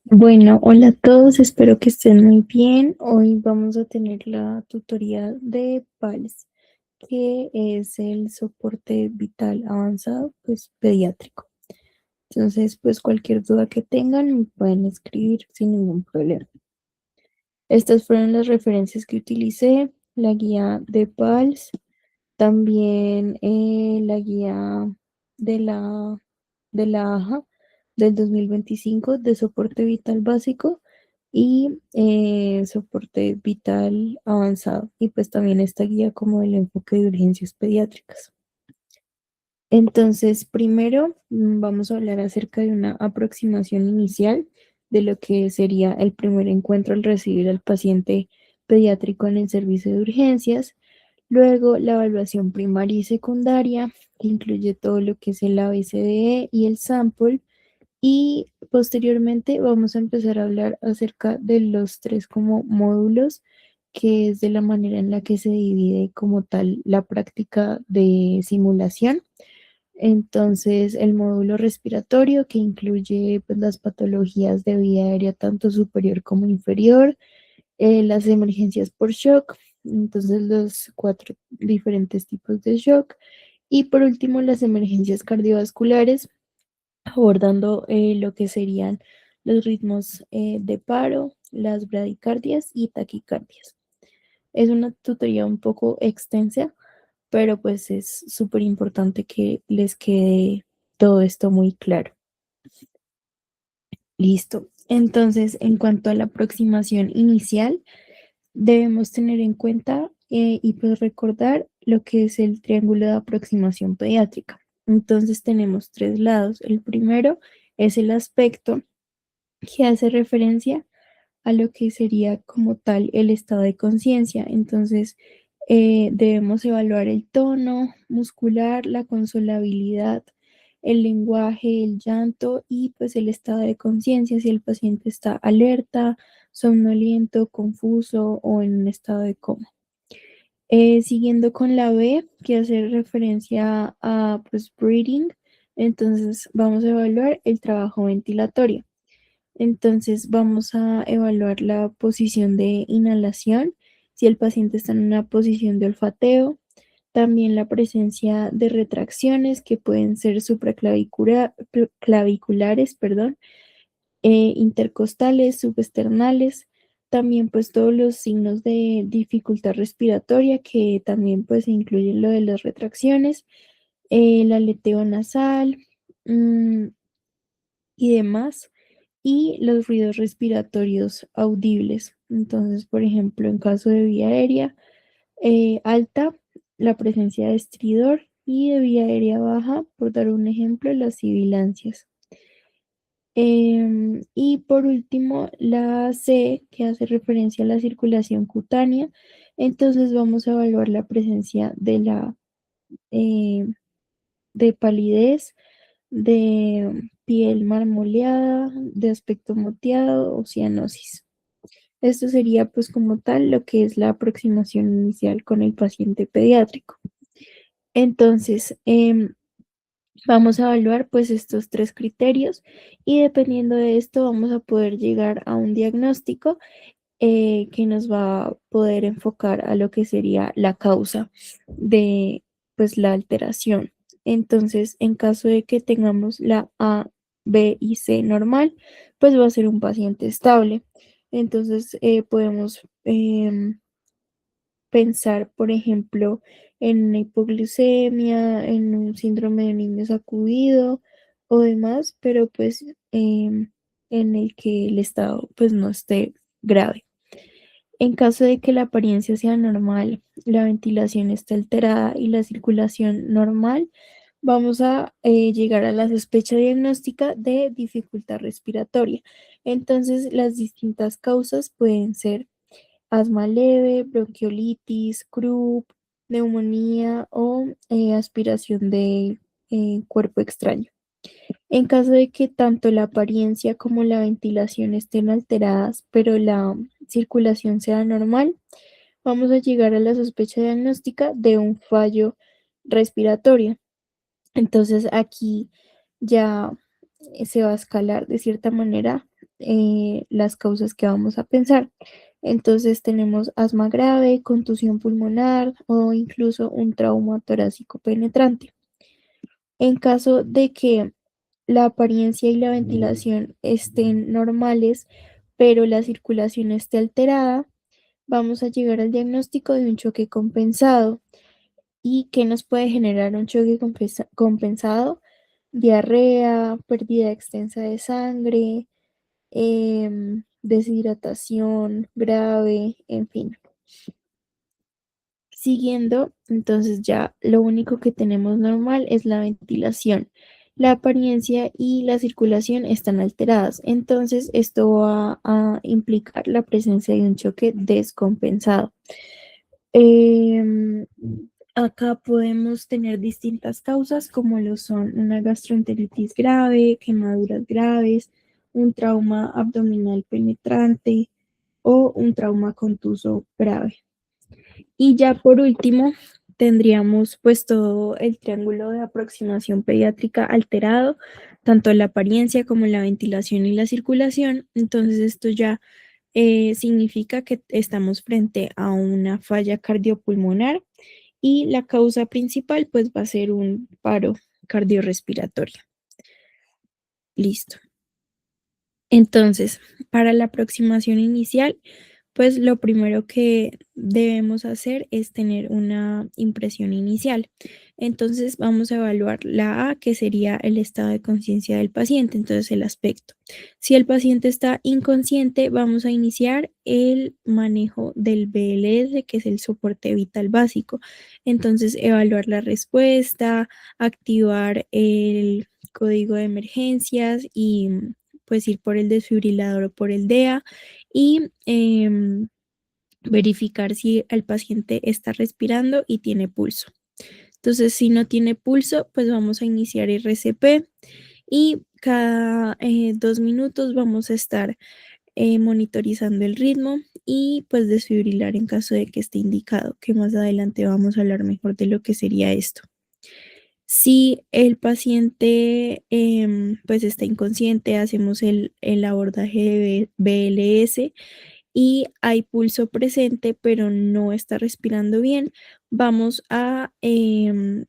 Bueno, hola a todos, espero que estén muy bien. Hoy vamos a tener la tutoría de PALS, que es el soporte vital avanzado, pues pediátrico. Entonces, pues cualquier duda que tengan me pueden escribir sin ningún problema. Estas fueron las referencias que utilicé, la guía de PALS, también la guía de la AJA del 2025 de soporte vital básico y soporte vital avanzado. Y pues también esta guía como el enfoque de urgencias pediátricas. Entonces, primero vamos a hablar acerca de una aproximación inicial de lo que sería el primer encuentro al recibir al paciente pediátrico en el servicio de urgencias. Luego, la evaluación primaria y secundaria, que incluye todo lo que es el ABCDE y el sample. Y posteriormente vamos a empezar a hablar acerca de los tres como módulos, que es de la manera en la que se divide como tal la práctica de simulación. Entonces, el módulo respiratorio, que incluye pues, las patologías de vía aérea tanto superior como inferior, las emergencias por shock, entonces los cuatro diferentes tipos de shock, y por último las emergencias cardiovasculares, abordando lo que serían los ritmos de paro, las bradicardias y taquicardias. Es una tutoría un poco extensa, pero pues es súper importante que les quede todo esto muy claro. Listo. Entonces, en cuanto a la aproximación inicial, debemos tener en cuenta y pues recordar lo que es el triángulo de aproximación pediátrica. Entonces tenemos tres lados. El primero es el aspecto que hace referencia a lo que sería como tal el estado de conciencia. Entonces debemos evaluar el tono muscular, la consolabilidad, el lenguaje, el llanto y pues el estado de conciencia, si el paciente está alerta, somnoliento, confuso o en un estado de coma. Siguiendo con la B, que hace referencia a pues breathing, entonces vamos a evaluar el trabajo ventilatorio. Entonces vamos a evaluar la posición de inhalación, si el paciente está en una posición de olfateo, también la presencia de retracciones que pueden ser claviculares, perdón, intercostales, subesternales, también pues todos los signos de dificultad respiratoria que también pues incluyen lo de las retracciones, el aleteo nasal mm, y demás, y los ruidos respiratorios audibles. Entonces, por ejemplo, en caso de vía aérea alta, la presencia de estridor y de vía aérea baja, por dar un ejemplo, las sibilancias. Y por último, la C, que hace referencia a la circulación cutánea. Entonces vamos a evaluar la presencia eh, de palidez, de piel marmoleada, de aspecto moteado o cianosis. Esto sería pues como tal lo que es la aproximación inicial con el paciente pediátrico. Entonces, vamos a evaluar pues estos tres criterios y dependiendo de esto vamos a poder llegar a un diagnóstico que nos va a poder enfocar a lo que sería la causa de pues la alteración. Entonces, en caso de que tengamos la A, B y C normal, pues va a ser un paciente estable. Entonces, podemos pensar, por ejemplo, en una hipoglucemia, en un síndrome de niño sacudido o demás, pero pues en el que el estado pues no esté grave. En caso de que la apariencia sea normal, la ventilación esté alterada y la circulación normal, vamos a llegar a la sospecha diagnóstica de dificultad respiratoria. Entonces, las distintas causas pueden ser asma leve, bronquiolitis, croup, neumonía o aspiración de cuerpo extraño. En caso de que tanto la apariencia como la ventilación estén alteradas, pero la circulación sea normal, vamos a llegar a la sospecha diagnóstica de un fallo respiratorio. Entonces aquí ya se va a escalar de cierta manera las causas que vamos a pensar. Entonces tenemos asma grave, contusión pulmonar o incluso un trauma torácico penetrante. En caso de que la apariencia y la ventilación estén normales, pero la circulación esté alterada, vamos a llegar al diagnóstico de un choque compensado. ¿Y qué nos puede generar un choque compensado? Diarrea, pérdida extensa de sangre, deshidratación grave, en fin. Siguiendo, entonces ya lo único que tenemos normal es la ventilación. La apariencia y la circulación están alteradas, entonces esto va a implicar la presencia de un choque descompensado. Em, Acá podemos tener distintas causas como lo son una gastroenteritis grave, quemaduras graves, un trauma abdominal penetrante o un trauma contuso grave. Y ya por último, tendríamos pues todo el triángulo de aproximación pediátrica alterado, tanto la apariencia como la ventilación y la circulación. Entonces esto ya significa que estamos frente a una falla cardiopulmonar y la causa principal pues va a ser un paro cardiorrespiratorio. Listo. Entonces, para la aproximación inicial, pues lo primero que debemos hacer es tener una impresión inicial. Entonces, vamos a evaluar la A, que sería el estado de conciencia del paciente, entonces el aspecto. Si el paciente está inconsciente, vamos a iniciar el manejo del BLS, que es el soporte vital básico. Entonces, evaluar la respuesta, activar el código de emergencias y pues ir por el desfibrilador o por el DEA y verificar si el paciente está respirando y tiene pulso. Entonces, si no tiene pulso, pues vamos a iniciar RCP y cada 2 minutos vamos a estar monitorizando el ritmo y pues desfibrilar en caso de que esté indicado, que más adelante vamos a hablar mejor de lo que sería esto. Si el paciente pues está inconsciente, hacemos el abordaje de BLS y hay pulso presente, pero no está respirando bien, vamos a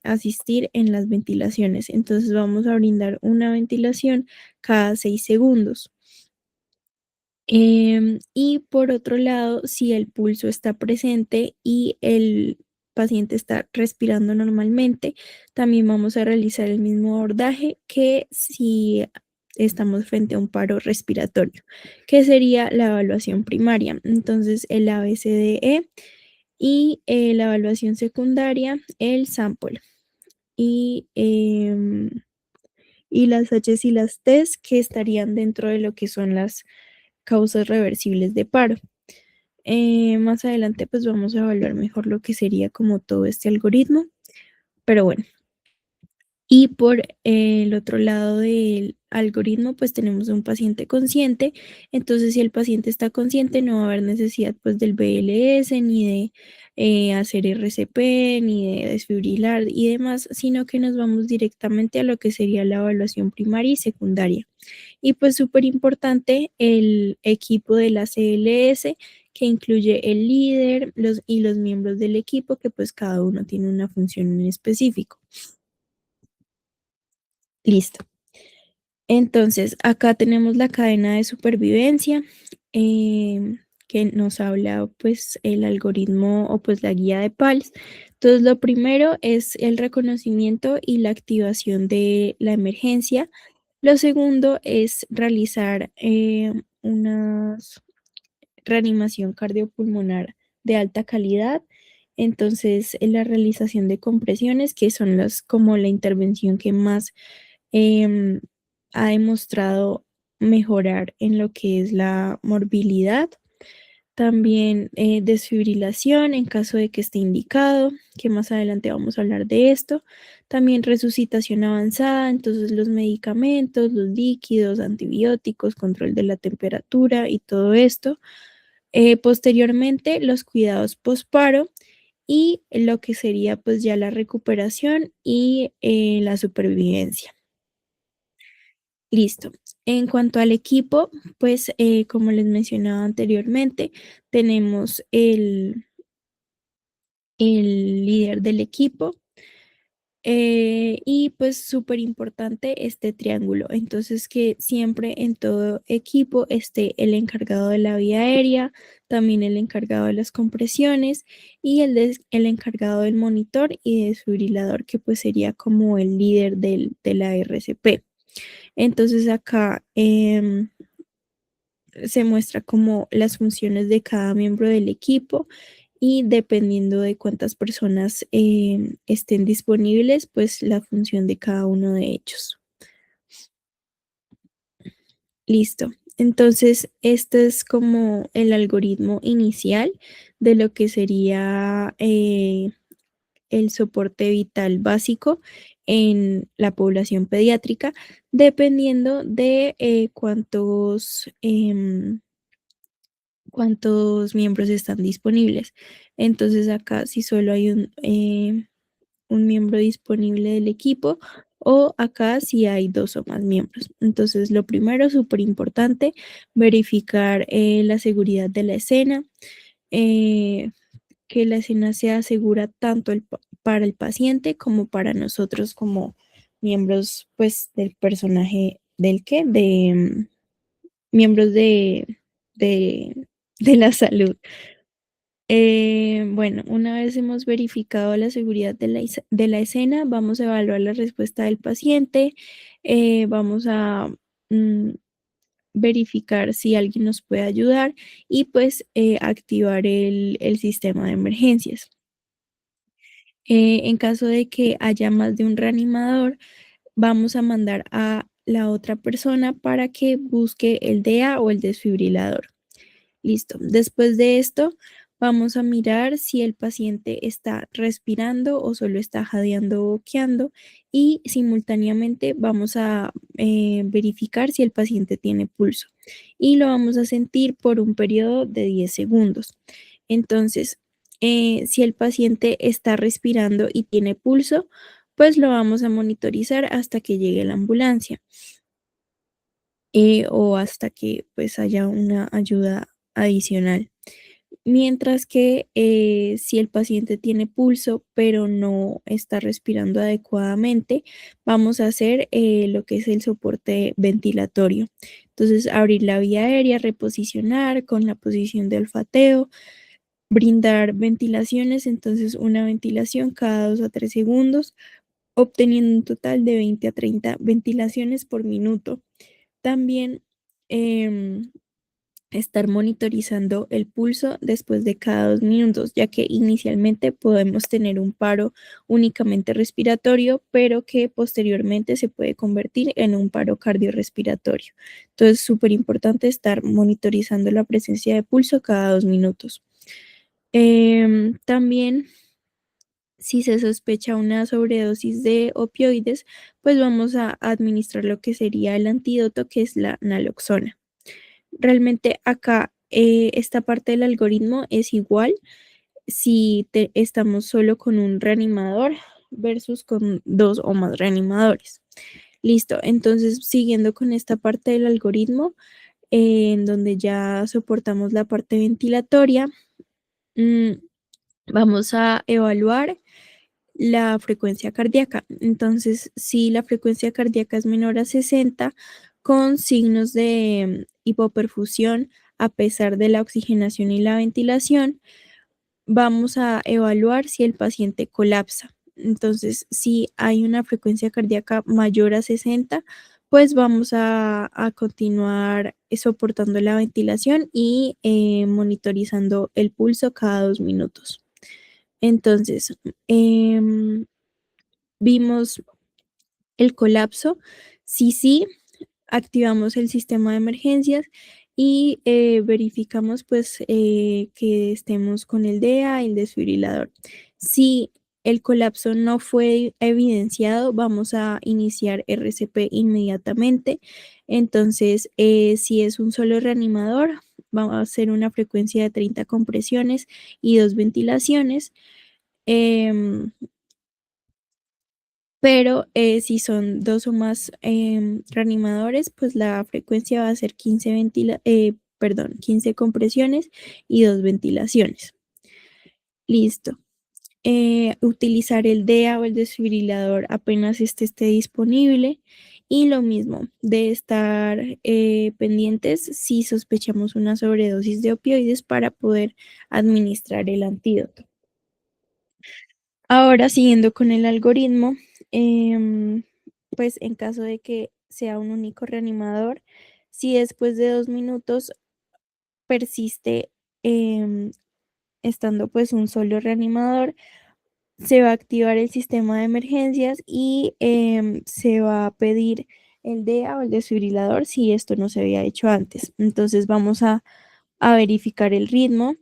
asistir en las ventilaciones. Entonces vamos a brindar una ventilación cada 6 segundos. Y por otro lado, si el pulso está presente y el paciente está respirando normalmente, también vamos a realizar el mismo abordaje que si estamos frente a un paro respiratorio, que sería la evaluación primaria. Entonces, el ABCDE y la evaluación secundaria, el sample. Y, y las H y las Ts que estarían dentro de lo que son las causas reversibles de paro. Más adelante pues vamos a evaluar mejor lo que sería como todo este algoritmo, pero bueno. Y por el otro lado del algoritmo pues tenemos un paciente consciente, entonces si el paciente está consciente no va a haber necesidad pues del BLS ni de hacer RCP ni de desfibrilar y demás, sino que nos vamos directamente a lo que sería la evaluación primaria y secundaria. Y pues súper importante el equipo de la CLS que incluye el líder y los miembros del equipo que pues cada uno tiene una función en específico. Listo. Entonces, acá tenemos la cadena de supervivencia que nos habla pues el algoritmo o pues la guía de PALS. Entonces, lo primero es el reconocimiento y la activación de la emergencia. Lo segundo es realizar una reanimación cardiopulmonar de alta calidad. Entonces, la realización de compresiones, que son las como la intervención que más em, ha demostrado mejorar en lo que es la morbilidad. También desfibrilación en caso de que esté indicado, que más adelante vamos a hablar de esto. También resucitación avanzada, entonces los medicamentos, los líquidos, antibióticos, control de la temperatura y todo esto. Posteriormente, los cuidados posparo y lo que sería pues ya la recuperación y la supervivencia. Listo. En cuanto al equipo, pues como les mencionaba anteriormente, tenemos el líder del equipo. Y pues súper importante este triángulo. Entonces que siempre en todo equipo esté el encargado de la vía aérea, también el encargado de las compresiones y el encargado del monitor y desfibrilador, que pues sería como el líder de la RCP. Entonces acá se muestra como las funciones de cada miembro del equipo y dependiendo de cuántas personas estén disponibles, pues la función de cada uno de ellos. Listo. Entonces, este es como el algoritmo inicial de lo que sería el soporte vital básico en la población pediátrica, dependiendo de cuántos miembros están disponibles. Entonces acá si solo hay un miembro disponible del equipo o acá si hay dos o más miembros. Entonces lo primero, súper importante, verificar la seguridad de la escena, eh, que la escena sea segura tanto para el paciente como para nosotros como miembros pues del personaje del que, miembros de, de la salud. Bueno, una vez hemos verificado la seguridad de la escena, vamos a evaluar la respuesta del paciente, vamos a mm, verificar si alguien nos puede ayudar y pues activar el sistema de emergencias. En caso de que haya más de un reanimador, vamos a mandar a la otra persona para que busque el DEA o el desfibrilador. Listo. Después de esto, vamos a mirar si el paciente está respirando o solo está jadeando o boqueando y simultáneamente vamos a verificar si el paciente tiene pulso y lo vamos a sentir por un periodo de 10 segundos. Entonces, si el paciente está respirando y tiene pulso, pues lo vamos a monitorizar hasta que llegue la ambulancia o hasta que pues haya una ayuda adicional. Mientras que si el paciente tiene pulso pero no está respirando adecuadamente, vamos a hacer lo que es el soporte ventilatorio. Entonces, abrir la vía aérea, reposicionar con la posición de olfateo, brindar ventilaciones, entonces una ventilación cada 2 a 3 segundos, obteniendo un total de 20 a 30 ventilaciones por minuto. También em, estar monitorizando el pulso después de cada 2 minutos, ya que inicialmente podemos tener un paro únicamente respiratorio, pero que posteriormente se puede convertir en un paro cardiorrespiratorio. Entonces, súper importante estar monitorizando la presencia de pulso cada 2 minutos. También, si se sospecha una sobredosis de opioides, pues vamos a administrar lo que sería el antídoto, que es la naloxona. Realmente acá esta parte del algoritmo es igual si estamos solo con un reanimador versus con dos o más reanimadores. Listo, entonces siguiendo con esta parte del algoritmo, en donde ya soportamos la parte ventilatoria, mm, vamos a evaluar la frecuencia cardíaca. Entonces, si la frecuencia cardíaca es menor a 60, con signos de hipoperfusión, a pesar de la oxigenación y la ventilación, vamos a evaluar si el paciente colapsa. Entonces, si hay una frecuencia cardíaca mayor a 60, pues vamos a continuar soportando la ventilación y monitorizando el pulso cada 2 minutos. Entonces, vimos el colapso. Sí, sí, activamos el sistema de emergencias y verificamos pues que estemos con el DEA y el desfibrilador. Si el colapso no fue evidenciado, vamos a iniciar RCP inmediatamente. Entonces, si es un solo reanimador, vamos a hacer una frecuencia de 30 compresiones y 2 ventilaciones. Em, pero si son dos o más reanimadores, pues la frecuencia va a ser 15 compresiones y 2 ventilaciones. Listo. Utilizar el DEA o el desfibrilador apenas este esté disponible. Y lo mismo, de estar pendientes si sospechamos una sobredosis de opioides para poder administrar el antídoto. Ahora, siguiendo con el algoritmo, em, pues en caso de que sea un único reanimador, si después de 2 minutos persiste estando pues un solo reanimador, se va a activar el sistema de emergencias y se va a pedir el DEA o el desfibrilador si esto no se había hecho antes. Entonces vamos a verificar el ritmo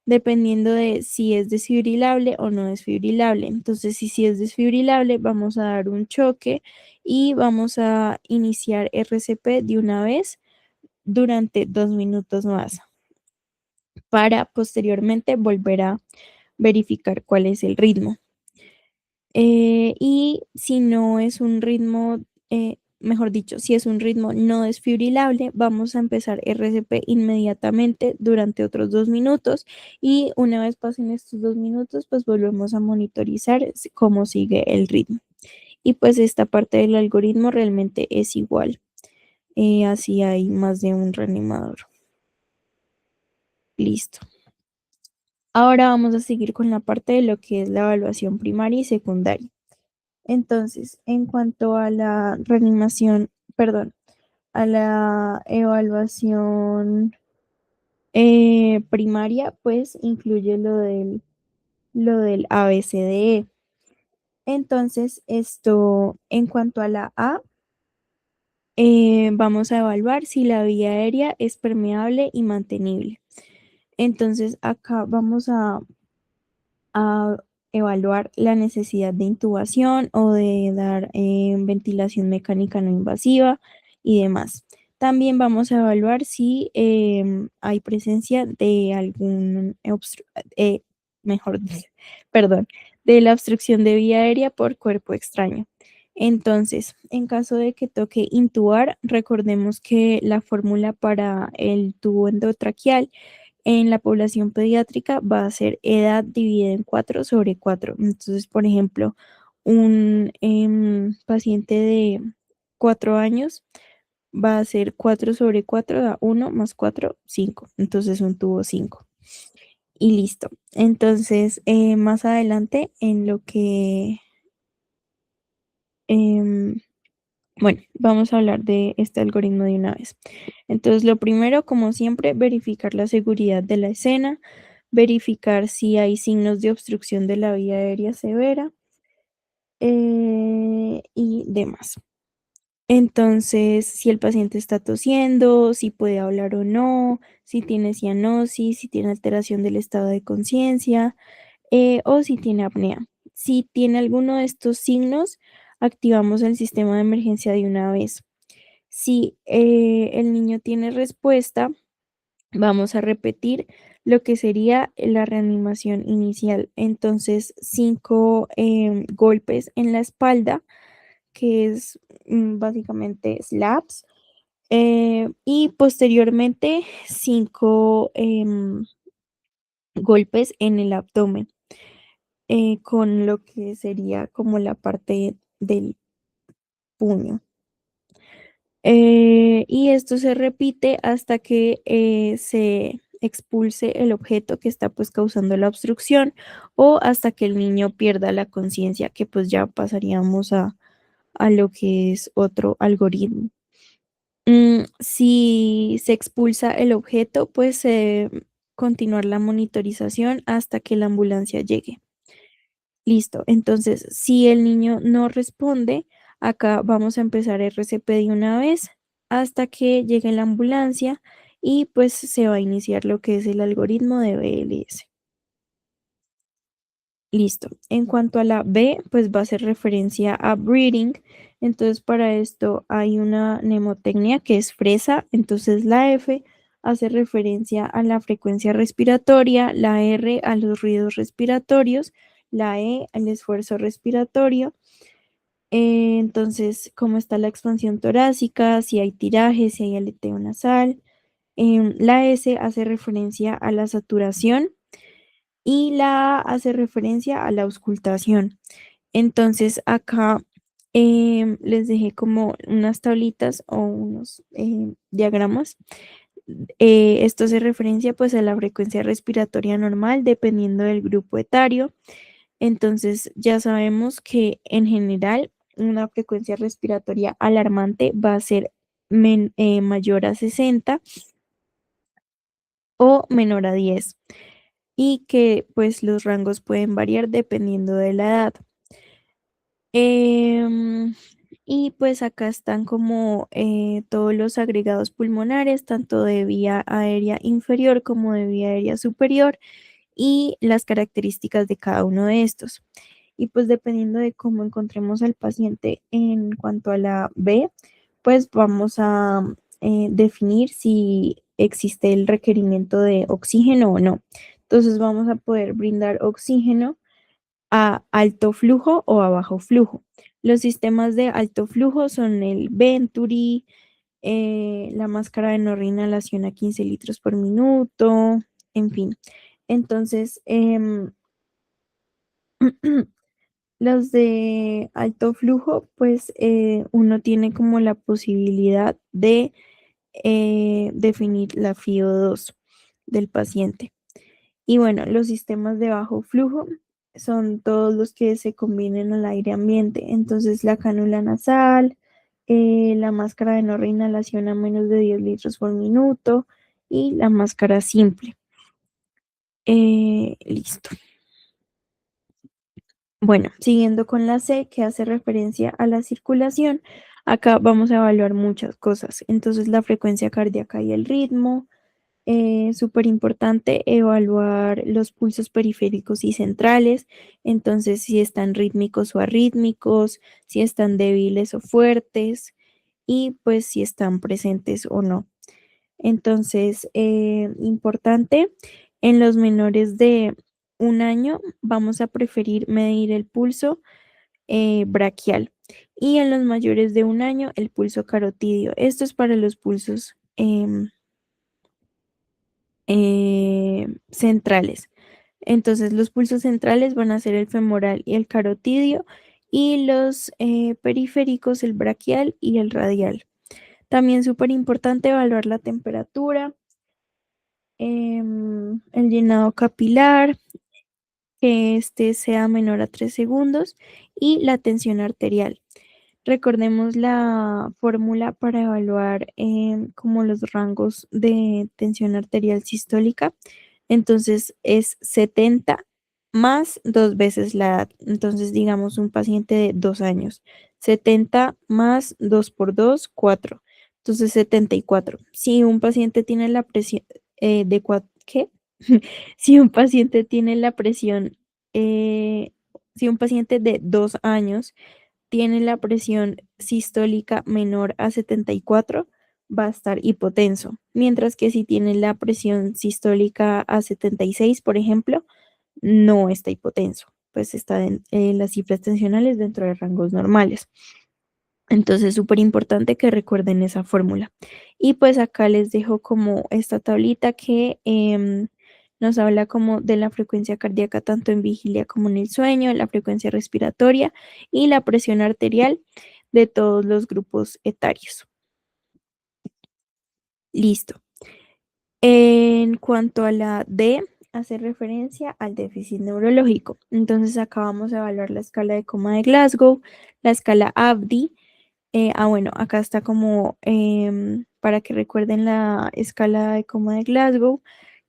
dependiendo de si es desfibrilable o no desfibrilable. Entonces, si es desfibrilable, vamos a dar un choque y vamos a iniciar RCP de una vez durante 2 minutos más para posteriormente volver a verificar cuál es el ritmo. Y si no es un ritmo, mejor dicho, si es un ritmo no desfibrilable, vamos a empezar RCP inmediatamente durante otros 2 minutos y una vez pasen estos 2 minutos, pues volvemos a monitorizar cómo sigue el ritmo. Y pues esta parte del algoritmo realmente es igual, así hay más de un reanimador. Listo. Ahora vamos a seguir con la parte de lo que es la evaluación primaria y secundaria. Entonces, en cuanto a la reanimación, perdón, a la evaluación primaria, pues incluye lo del ABCDE. Entonces, esto, en cuanto a la A, vamos a evaluar si la vía aérea es permeable y mantenible. Entonces, acá vamos a evaluar la necesidad de intubación o de dar ventilación mecánica no invasiva y demás. También vamos a evaluar si hay presencia de mejor, perdón, de la obstrucción de vía aérea por cuerpo extraño. Entonces, en caso de que toque intubar, recordemos que la fórmula para el tubo endotraqueal en la población pediátrica va a ser edad dividida en 4/4. Entonces, por ejemplo, un paciente de 4 años va a ser 4/4 da 1 más 4, 5. Entonces, un tubo 5. Y listo. Entonces, más adelante en lo que em, bueno, vamos a hablar de este algoritmo de una vez. Entonces, lo primero, como siempre, verificar la seguridad de la escena, verificar si hay signos de obstrucción de la vía aérea severa y demás. Entonces, si el paciente está tosiendo, si puede hablar o no, si tiene cianosis, si tiene alteración del estado de conciencia o si tiene apnea. Si tiene alguno de estos signos, activamos el sistema de emergencia de una vez. Si el niño tiene respuesta, vamos a repetir lo que sería la reanimación inicial. Entonces, 5 golpes en la espalda, que es básicamente slaps, y posteriormente 5 golpes en el abdomen, con lo que sería como la parte del puño. Y esto se repite hasta que se expulse el objeto que está pues causando la obstrucción o hasta que el niño pierda la conciencia, que pues ya pasaríamos a lo que es otro algoritmo. Si se expulsa el objeto, pues continuar la monitorización hasta que la ambulancia llegue. Listo. Entonces, si el niño no responde, acá vamos a empezar RCP de una vez hasta que llegue la ambulancia y pues se va a iniciar lo que es el algoritmo de BLS. Listo. En cuanto a la B, pues va a ser referencia a breathing. Entonces, para esto hay una mnemotecnia que es fresa. Entonces, la F hace referencia a la frecuencia respiratoria, la R a los ruidos respiratorios, la E al esfuerzo respiratorio, Entonces, cómo está la expansión torácica, si hay tiraje, si hay aleteo nasal. La S hace referencia a la saturación y la A hace referencia a la auscultación. Entonces, acá les dejé como unas tablitas o unos diagramas. Esto hace referencia pues a la frecuencia respiratoria normal dependiendo del grupo etario. Entonces, ya sabemos que en general una frecuencia respiratoria alarmante va a ser mayor a 60 o menor a 10 y que pues los rangos pueden variar dependiendo de la edad. Em, y pues acá están como todos los agregados pulmonares, tanto de vía aérea inferior como de vía aérea superior y las características de cada uno de estos. Y pues dependiendo de cómo encontremos al paciente en cuanto a la B, pues vamos a definir si existe el requerimiento de oxígeno o no. Entonces vamos a poder brindar oxígeno a alto flujo o a bajo flujo. Los sistemas de alto flujo son el Venturi, la máscara de no reinhalación a 15 litros por minuto, en fin. Entonces, los de alto flujo, pues uno tiene como la posibilidad de definir la FIO2 del paciente. Y bueno, los sistemas de bajo flujo son todos los que se combinen al aire ambiente. Entonces, la cánula nasal, la máscara de no reinhalación a menos de 10 litros por minuto y la máscara simple. Listo. Bueno, siguiendo con la C, que hace referencia a la circulación, acá vamos a evaluar muchas cosas. Entonces, la frecuencia cardíaca y el ritmo. Súper importante evaluar los pulsos periféricos y centrales. Entonces, si están rítmicos o arrítmicos, si están débiles o fuertes y pues si están presentes o no. Entonces, importante, en los menores de 1 año vamos a preferir medir el pulso braquial y en los mayores de 1 año el pulso carotidio. Esto es para los pulsos centrales. Entonces, los pulsos centrales van a ser el femoral y el carotidio y los periféricos, el braquial y el radial. También súper importante evaluar la temperatura, el llenado capilar, que este sea menor a 3 segundos y la tensión arterial. Recordemos la fórmula para evaluar como los rangos de tensión arterial sistólica. Entonces es 70 más 2 veces la edad. Entonces digamos un paciente de 2 años. 70 más 2 por 2, 4. Entonces 74. Si un paciente tiene la presión ¿qué? Si un paciente tiene la presión, si un paciente de 2 años tiene la presión sistólica menor a 74, va a estar hipotenso, mientras que si tiene la presión sistólica a 76, por ejemplo, no está hipotenso, pues está en las cifras tensionales dentro de rangos normales. Entonces, súper importante que recuerden esa fórmula. Y pues acá les dejo como esta tablita que nos habla como de la frecuencia cardíaca tanto en vigilia como en el sueño, la frecuencia respiratoria y la presión arterial de todos los grupos etarios. Listo. En cuanto a la D, hace referencia al déficit neurológico. Entonces acá vamos a evaluar la escala de coma de Glasgow, la escala ABDI. Bueno, acá está como para que recuerden la escala de coma de Glasgow,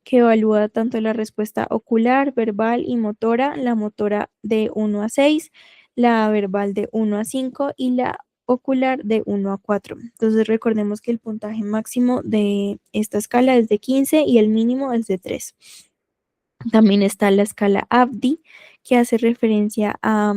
que evalúa tanto la respuesta ocular, verbal y motora, la motora de 1 a 6, la verbal de 1 a 5 y la ocular de 1 a 4. Entonces recordemos que el puntaje máximo de esta escala es de 15 y el mínimo es de 3. También está la escala ABDI, que hace referencia a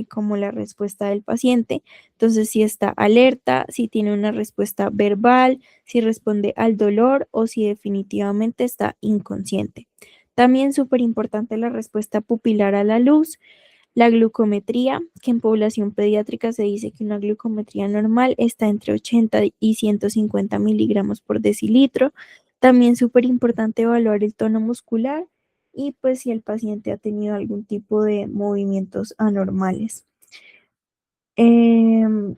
como la respuesta del paciente. Entonces, si está alerta, si tiene una respuesta verbal, si responde al dolor o si definitivamente está inconsciente. También súper importante la respuesta pupilar a la luz, La glucometría, que en población pediátrica se dice que una glucometría normal está entre 80 y 150 miligramos por decilitro. También súper importante evaluar el tono muscular y pues si el paciente ha tenido algún tipo de movimientos anormales. Em,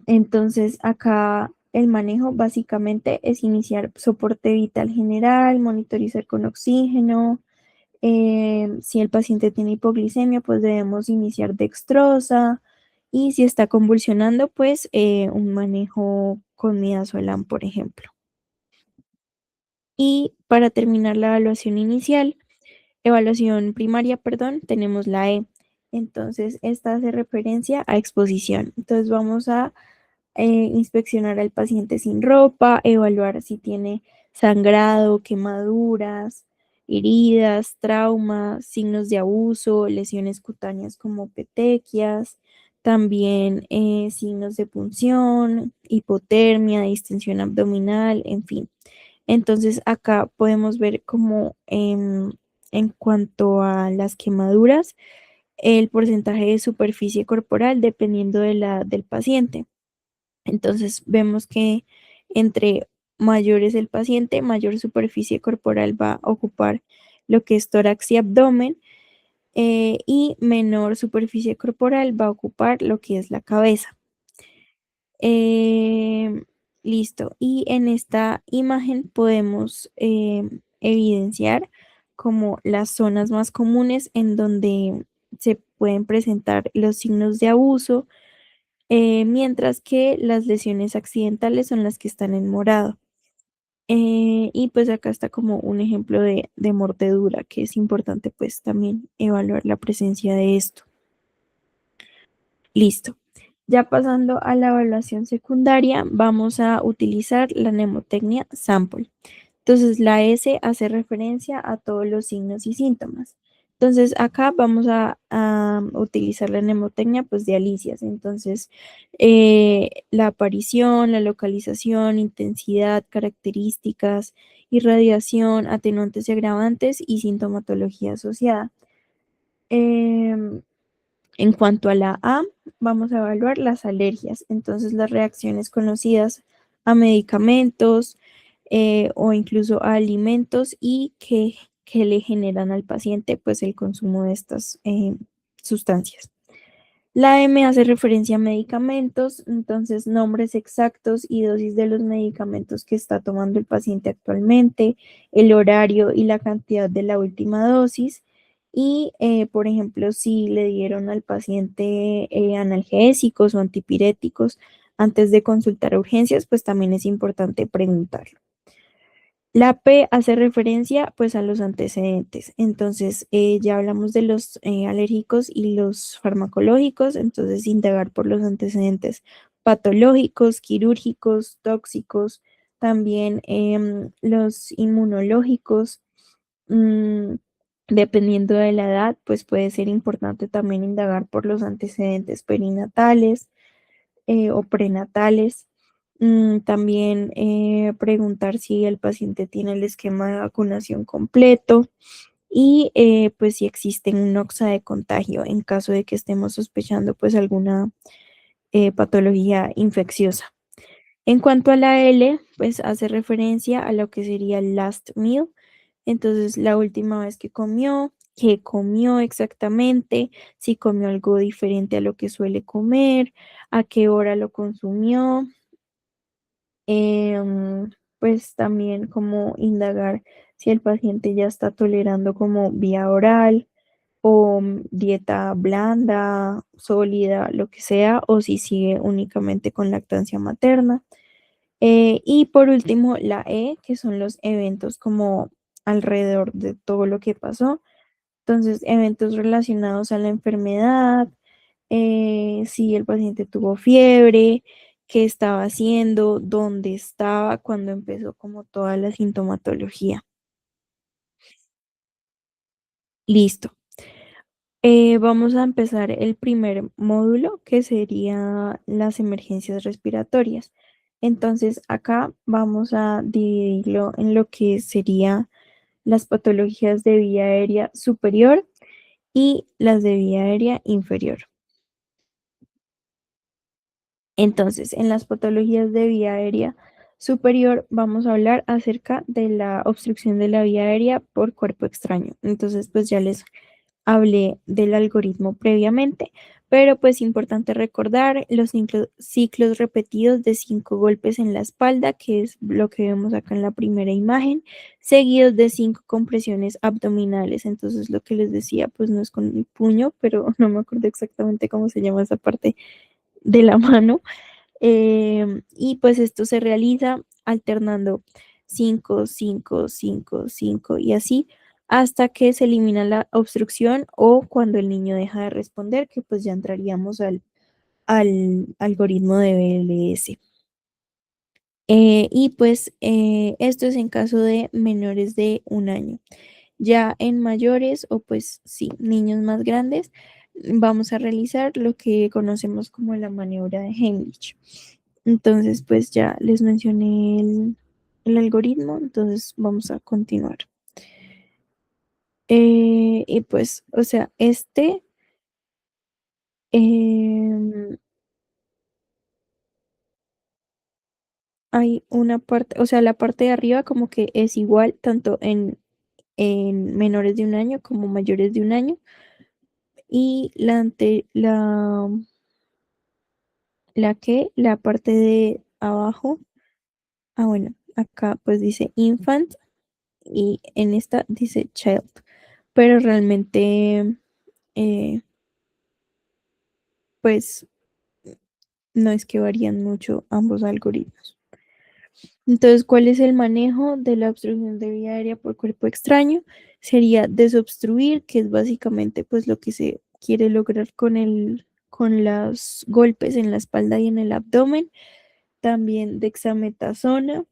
entonces, acá el manejo básicamente es iniciar soporte vital general, monitorizar con oxígeno. Si el paciente tiene hipoglicemia, pues debemos iniciar dextrosa. Y si está convulsionando, pues un manejo con midazolam, por ejemplo. Y para terminar la evaluación primaria, perdón, tenemos la E. Entonces, esta hace referencia a exposición. Entonces, vamos a inspeccionar al paciente sin ropa, evaluar si tiene sangrado, quemaduras, heridas, traumas, signos de abuso, lesiones cutáneas como petequias, también signos de punción, hipotermia, distensión abdominal, en fin. Entonces acá podemos ver como en cuanto a las quemaduras, el porcentaje de superficie corporal dependiendo de del paciente. Entonces vemos que entre mayor es el paciente, mayor superficie corporal va a ocupar lo que es tórax y abdomen, y menor superficie corporal va a ocupar lo que es la cabeza. Em, Listo. Y en esta imagen podemos evidenciar como las zonas más comunes en donde se pueden presentar los signos de abuso, mientras que las lesiones accidentales son las que están en morado. Y pues acá está como un ejemplo de mordedura, que es importante pues también evaluar la presencia de esto. Listo. Ya pasando a la evaluación secundaria, vamos a utilizar la mnemotecnia sample. Entonces, la S hace referencia a todos los signos y síntomas. Entonces, acá vamos a utilizar la mnemotecnia pues, de Alicias. Entonces, la aparición, la localización, intensidad, características, irradiación, atenuantes y agravantes y sintomatología asociada. Em, en cuanto a la A, vamos a evaluar las alergias, entonces las reacciones conocidas a medicamentos o incluso a alimentos y que le generan al paciente pues el consumo de estas sustancias. La M hace referencia a medicamentos, entonces nombres exactos y dosis de los medicamentos que está tomando el paciente actualmente, el horario y la cantidad de la última dosis. Y, por ejemplo, si le dieron al paciente analgésicos o antipiréticos antes de consultar a urgencias, pues también es importante preguntarlo. La P hace referencia pues a los antecedentes. Entonces, ya hablamos de los alérgicos y los farmacológicos, entonces indagar por los antecedentes patológicos, quirúrgicos, tóxicos, también los inmunológicos. mm, Dependiendo de la edad, pues puede ser importante también indagar por los antecedentes perinatales o prenatales. También preguntar si el paciente tiene el esquema de vacunación completo y pues si existe un noxa de contagio en caso de que estemos sospechando pues alguna patología infecciosa. En cuanto a la L, pues hace referencia a lo que sería el last meal, entonces la última vez que comió, qué comió exactamente, si comió algo diferente a lo que suele comer, a qué hora lo consumió. Pues también como indagar si el paciente ya está tolerando como vía oral o dieta blanda, sólida, lo que sea, o si sigue únicamente con lactancia materna. Y por último, la E, que son los eventos como alrededor de todo lo que pasó. Entonces, eventos relacionados a la enfermedad, si el paciente tuvo fiebre, qué estaba haciendo, dónde estaba cuando empezó como toda la sintomatología. Listo. Vamos a empezar el primer módulo que sería las emergencias respiratorias. Entonces, acá vamos a dividirlo en lo que sería las patologías de vía aérea superior y las de vía aérea inferior. Entonces, en las patologías de vía aérea superior vamos a hablar acerca de la obstrucción de la vía aérea por cuerpo extraño. Entonces, pues ya les hablé del algoritmo previamente, pero pues importante recordar los ciclos repetidos de 5 golpes en la espalda, que es lo que vemos acá en la primera imagen, seguidos de 5 compresiones abdominales. Entonces, lo que les decía, pues no es con el puño, pero no me acuerdo exactamente cómo se llama esa parte de la mano. Y pues esto se realiza alternando 5 5 5 5 y así hasta que se elimina la obstrucción o cuando el niño deja de responder, que pues ya entraríamos al algoritmo de BLS. Y pues esto es en caso de menores de 1 año. Ya en mayores o pues sí, niños más grandes, vamos a realizar lo que conocemos como la maniobra de Heimlich. Entonces, pues ya les mencioné el algoritmo, entonces vamos a continuar. Y pues, o sea, em, hay una parte, o sea, la parte de arriba como que es igual tanto en menores de 1 año como mayores de 1 año. Y la parte de abajo, bueno, acá pues dice infant y en esta dice child, pero realmente eh, pues no es que varían mucho ambos algoritmos. Entonces, ¿cuál es el manejo de la obstrucción de vía aérea por cuerpo extraño? Sería desobstruir, que es básicamente pues lo que se quiere lograr con los golpes en la espalda y en el abdomen. También dexametasona,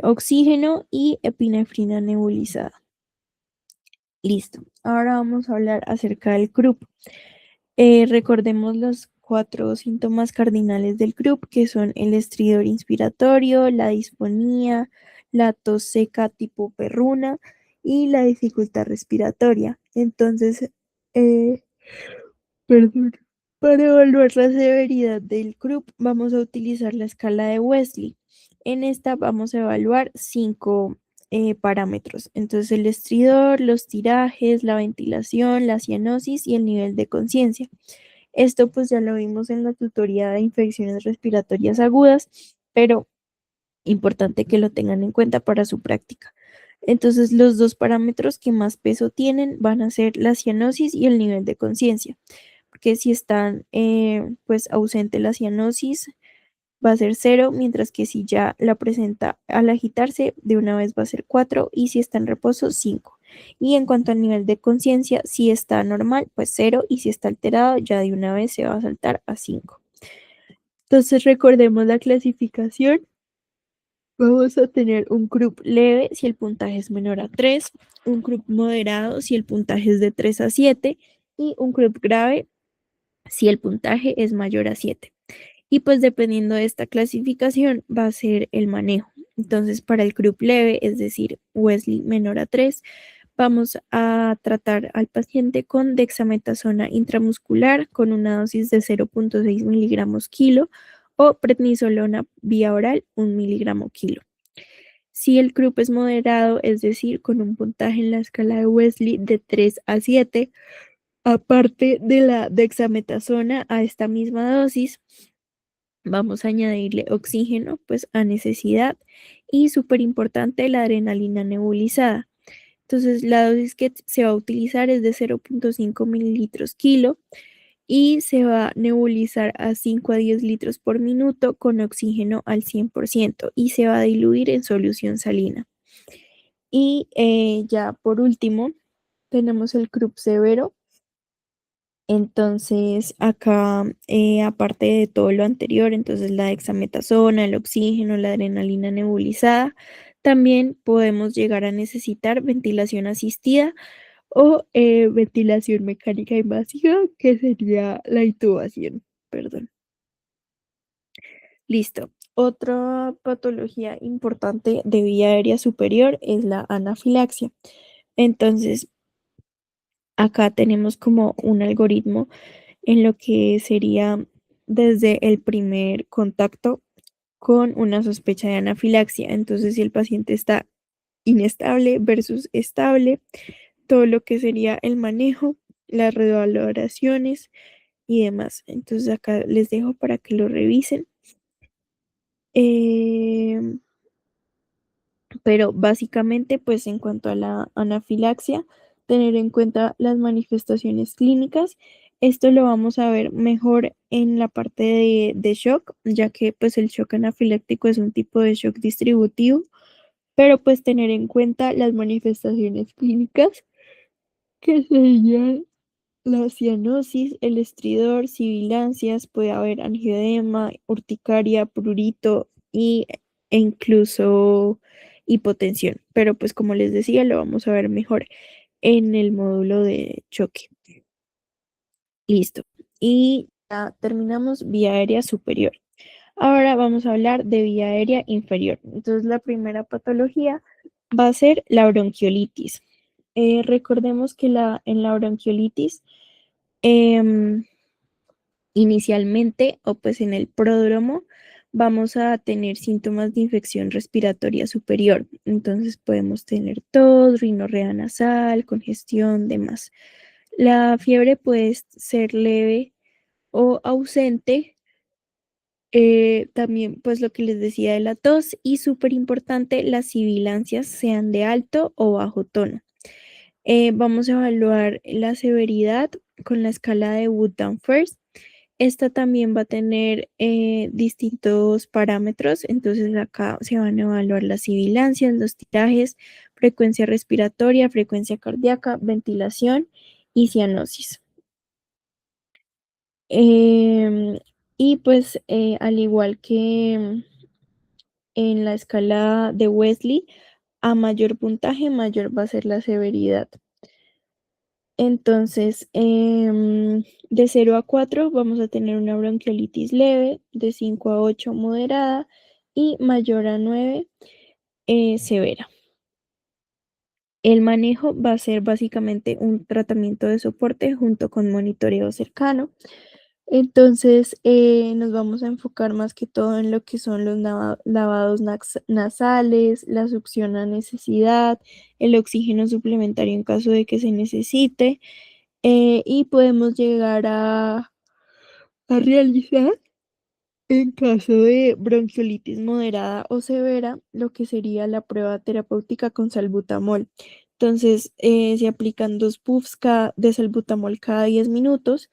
oxígeno y epinefrina nebulizada. Listo. Ahora vamos a hablar acerca del CRUP. Recordemos los 4 síntomas cardinales del CRUP, que son el estridor inspiratorio, la disfonía, la tos seca tipo perruna y la dificultad respiratoria. Entonces, eh, perdón. Para evaluar la severidad del CRUP, vamos a utilizar la escala de Wesley. En esta vamos a evaluar 5 parámetros. Entonces, el estridor, los tirajes, la ventilación, la cianosis y el nivel de conciencia. Esto pues ya lo vimos en la tutoría de infecciones respiratorias agudas, pero importante que lo tengan en cuenta para su práctica. Entonces, los 2 parámetros que más peso tienen van a ser la cianosis y el nivel de conciencia, porque si están pues ausente la cianosis va a ser 0, mientras que si ya la presenta al agitarse de una vez va a ser 4 y si está en reposo 5. Y en cuanto al nivel de conciencia, si está normal, pues 0 y si está alterado ya de una vez se va a saltar a 5. Entonces recordemos la clasificación. Vamos a tener un group leve si el puntaje es menor a 3, un group moderado si el puntaje es de 3 a 7 y un group grave si el puntaje es mayor a 7. Y pues dependiendo de esta clasificación va a ser el manejo. Entonces para el group leve, es decir, Wesley menor a 3, vamos a tratar al paciente con dexametasona intramuscular con una dosis de 0,6 miligramos kilo o prednisolona vía oral 1 miligramo kilo. Si el group es moderado, es decir, con un puntaje en la escala de Wesley de 3 a 7, aparte de la dexametasona a esta misma dosis, vamos a añadirle oxígeno, pues a necesidad, y súper importante la adrenalina nebulizada. Entonces, la dosis que se va a utilizar es de 0,5 mililitros kilo y se va a nebulizar a 5 a 10 litros por minuto con oxígeno al 100% y se va a diluir en solución salina. Y ya por último, tenemos el CRUP severo. Entonces, acá, aparte de todo lo anterior, entonces la dexametasona, el oxígeno, la adrenalina nebulizada, también podemos llegar a necesitar ventilación asistida o ventilación mecánica invasiva, que sería la intubación. Perdón. Listo. Otra patología importante de vía aérea superior es la anafilaxia. Entonces, Acá tenemos como un algoritmo en lo que sería desde el primer contacto con una sospecha de anafilaxia. Entonces, si el paciente está inestable versus estable, todo lo que sería el manejo, las revaloraciones y demás. Entonces, acá les dejo para que lo revisen. Em, pero básicamente, pues en cuanto a la anafilaxia, tener en cuenta las manifestaciones clínicas. Esto lo vamos a ver mejor en la parte de shock, ya que pues el shock anafiláctico es un tipo de shock distributivo, pero pues tener en cuenta las manifestaciones clínicas que serían la cianosis, el estridor, sibilancias, puede haber angioedema, urticaria, prurito e incluso hipotensión. Pero pues como les decía, lo vamos a ver mejor en el módulo de choque. Listo. Y ya terminamos vía aérea superior. Ahora vamos a hablar de vía aérea inferior. Entonces la primera patología va a ser la bronquiolitis. Recordemos que en la bronquiolitis, em, inicialmente, o pues en el pródromo, vamos a tener síntomas de infección respiratoria superior. Entonces podemos tener tos, rinorrea nasal, congestión, demás. La fiebre puede ser leve o ausente. También, pues lo que les decía de la tos y súper importante, las sibilancias sean de alto o bajo tono. Vamos a evaluar la severidad con la escala de Wood-Down First. Esta también va a tener distintos parámetros, entonces acá se van a evaluar las sibilancias, los tirajes, frecuencia respiratoria, frecuencia cardíaca, ventilación y cianosis. Em, y pues al igual que en la escala de Wesley, a mayor puntaje, mayor va a ser la severidad. Entonces, de 0 a 4 vamos a tener una bronquiolitis leve, de 5 a 8 moderada y mayor a 9 severa. El manejo va a ser básicamente un tratamiento de soporte junto con monitoreo cercano. Entonces, nos vamos a enfocar más que todo en lo que son los lavados nasales, la succión a necesidad, el oxígeno suplementario en caso de que se necesite, y podemos llegar a realizar, en caso de bronquiolitis moderada o severa, lo que sería la prueba terapéutica con salbutamol. Entonces, se aplican 2 puffs de salbutamol cada 10 minutos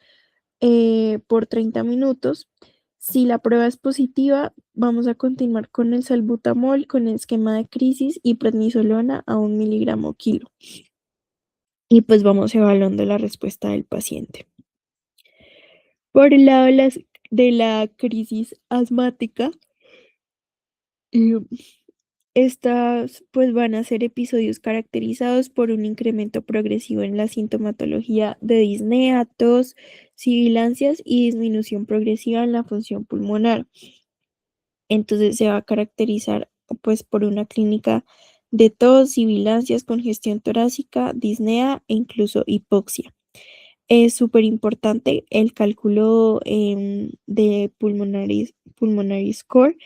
por 30 minutos. Si la prueba es positiva, vamos a continuar con el salbutamol, con el esquema de crisis y prednisolona a 1 mg/kg. Y pues vamos evaluando la respuesta del paciente. Por el lado de la crisis asmática, eh, estas pues van a ser episodios caracterizados por un incremento progresivo en la sintomatología de disnea, tos, sibilancias y disminución progresiva en la función pulmonar. Entonces se va a caracterizar pues por una clínica de tos, sibilancias, congestión torácica, disnea e incluso hipoxia. Es súper importante el cálculo de pulmonary score.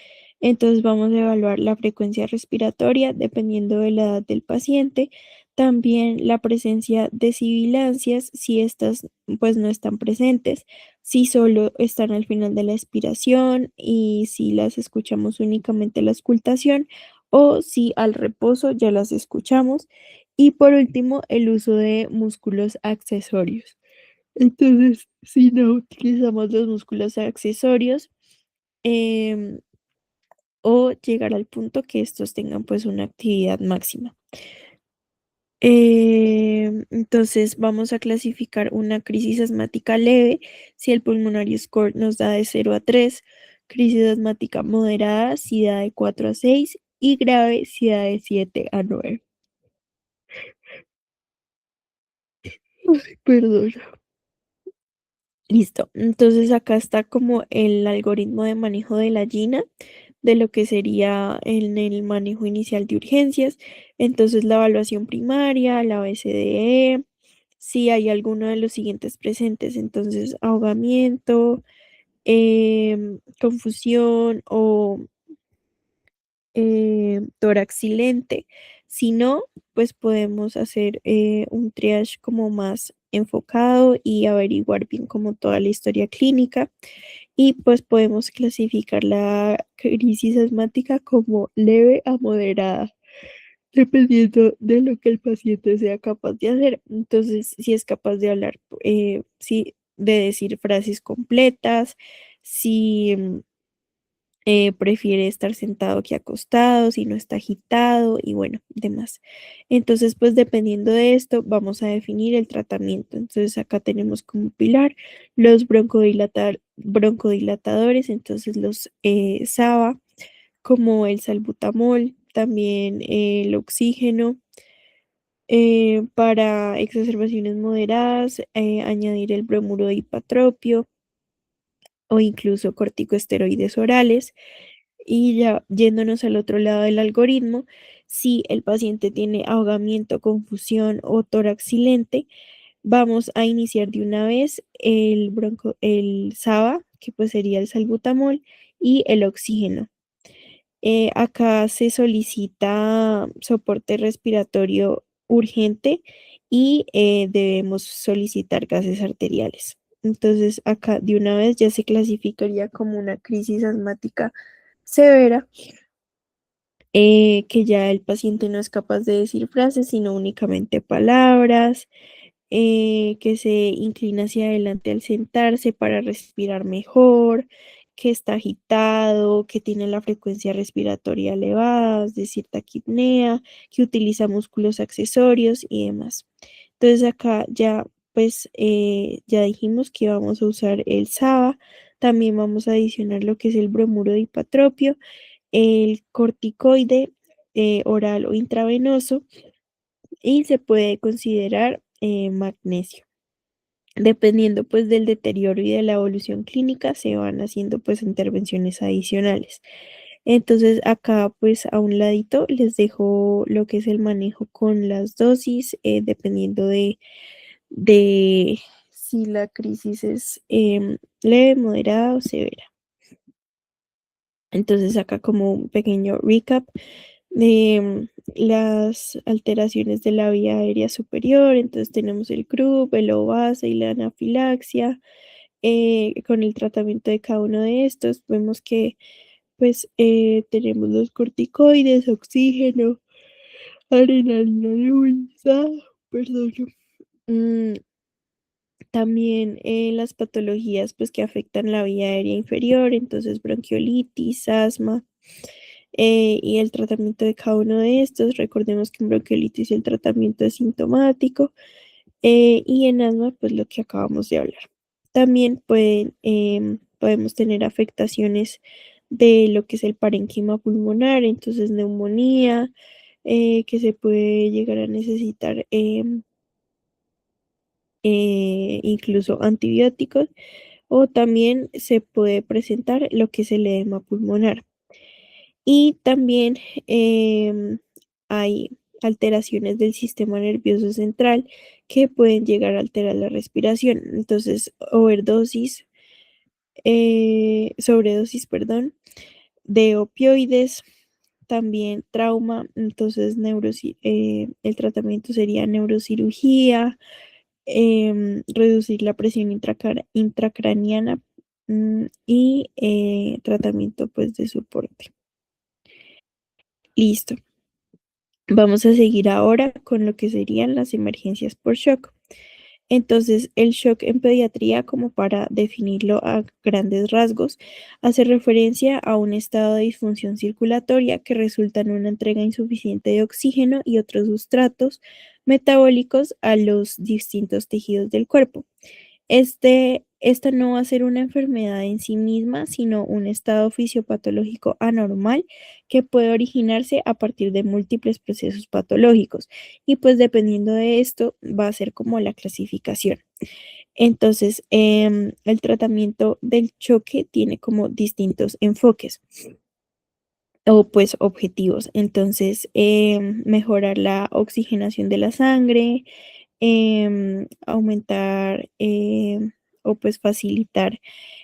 Entonces vamos a evaluar la frecuencia respiratoria dependiendo de la edad del paciente. También la presencia de sibilancias, si estas pues no están presentes, si solo están al final de la expiración y si las escuchamos únicamente la auscultación o si al reposo ya las escuchamos. Y por último, el uso de músculos accesorios. Entonces, si no utilizamos los músculos accesorios, em, o llegar al punto que estos tengan pues una actividad máxima. Entonces vamos a clasificar una crisis asmática leve si el pulmonary score nos da de 0 a 3, crisis asmática moderada si da de 4 a 6 y grave si da de 7 a 9. Ay, perdón. Listo. Entonces acá está como el algoritmo de manejo de la GINA, de lo que sería en el manejo inicial de urgencias. Entonces la evaluación primaria, la BCDE, si hay alguno de los siguientes presentes. Entonces, ahogamiento, confusión o tórax silente. Si no, pues podemos hacer un triage como más enfocado y averiguar bien como toda la historia clínica y pues podemos clasificar la crisis asmática como leve a moderada, dependiendo de lo que el paciente sea capaz de hacer. Entonces, si es capaz de hablar, sí, de decir frases completas, si prefiere estar sentado que acostado, si no está agitado y bueno, demás. Entonces, pues dependiendo de esto, vamos a definir el tratamiento. Entonces, acá tenemos como pilar los broncodilatadores, entonces los SABA, como el salbutamol, también el oxígeno. Para exacerbaciones moderadas, añadir el bromuro de ipatropio o incluso corticosteroides orales. Y ya yéndonos al otro lado del algoritmo, si el paciente tiene ahogamiento, confusión o tórax silente, vamos a iniciar de una vez el SABA, que pues sería el salbutamol, y el oxígeno. Acá se solicita soporte respiratorio urgente y debemos solicitar gases arteriales. Entonces, acá de una vez ya se clasificaría como una crisis asmática severa, que ya el paciente no es capaz de decir frases, sino únicamente palabras, que se inclina hacia adelante al sentarse para respirar mejor, que está agitado, que tiene la frecuencia respiratoria elevada, es decir, taquipnea, que utiliza músculos accesorios y demás. Entonces acá ya, pues, ya dijimos que vamos a usar el SABA, también vamos a adicionar lo que es el bromuro de ipatropio, el corticoide oral o intravenoso y se puede considerar magnesio. Dependiendo pues del deterioro y de la evolución clínica, se van haciendo pues intervenciones adicionales. Entonces acá pues a un ladito les dejo lo que es el manejo con las dosis, dependiendo de si la crisis es leve, moderada o severa. Entonces acá como un pequeño recap de las alteraciones de la vía aérea superior. Entonces tenemos el CRUP, el OVASA y la anafilaxia. Con el tratamiento de cada uno de estos, vemos que pues tenemos los corticoides, oxígeno, adrenalina nebulizada, perdón. mm, También las patologías pues que afectan la vía aérea inferior, entonces bronquiolitis, asma, y el tratamiento de cada uno de estos. Recordemos que en bronquiolitis el tratamiento es sintomático, y en asma pues lo que acabamos de hablar. También podemos tener afectaciones de lo que es el parénquima pulmonar, entonces neumonía, que se puede llegar a necesitar incluso antibióticos, o también se puede presentar lo que es el edema pulmonar. Y también hay alteraciones del sistema nervioso central que pueden llegar a alterar la respiración. Entonces, sobredosis, perdón, de opioides, también trauma. Entonces, el tratamiento sería neurocirugía, reducir la presión intracraniana, y tratamiento pues de soporte. Listo. Vamos a seguir ahora con lo que serían las emergencias por shock. Entonces, el shock en pediatría, como para definirlo a grandes rasgos, hace referencia a un estado de disfunción circulatoria que resulta en una entrega insuficiente de oxígeno y otros sustratos metabólicos a los distintos tejidos del cuerpo. Esta no va a ser una enfermedad en sí misma, sino un estado fisiopatológico anormal que puede originarse a partir de múltiples procesos patológicos. Y pues dependiendo de esto, va a ser como la clasificación. Entonces, el tratamiento del choque tiene como distintos enfoques o pues objetivos. Entonces, mejorar la oxigenación de la sangre, aumentar o pues facilitar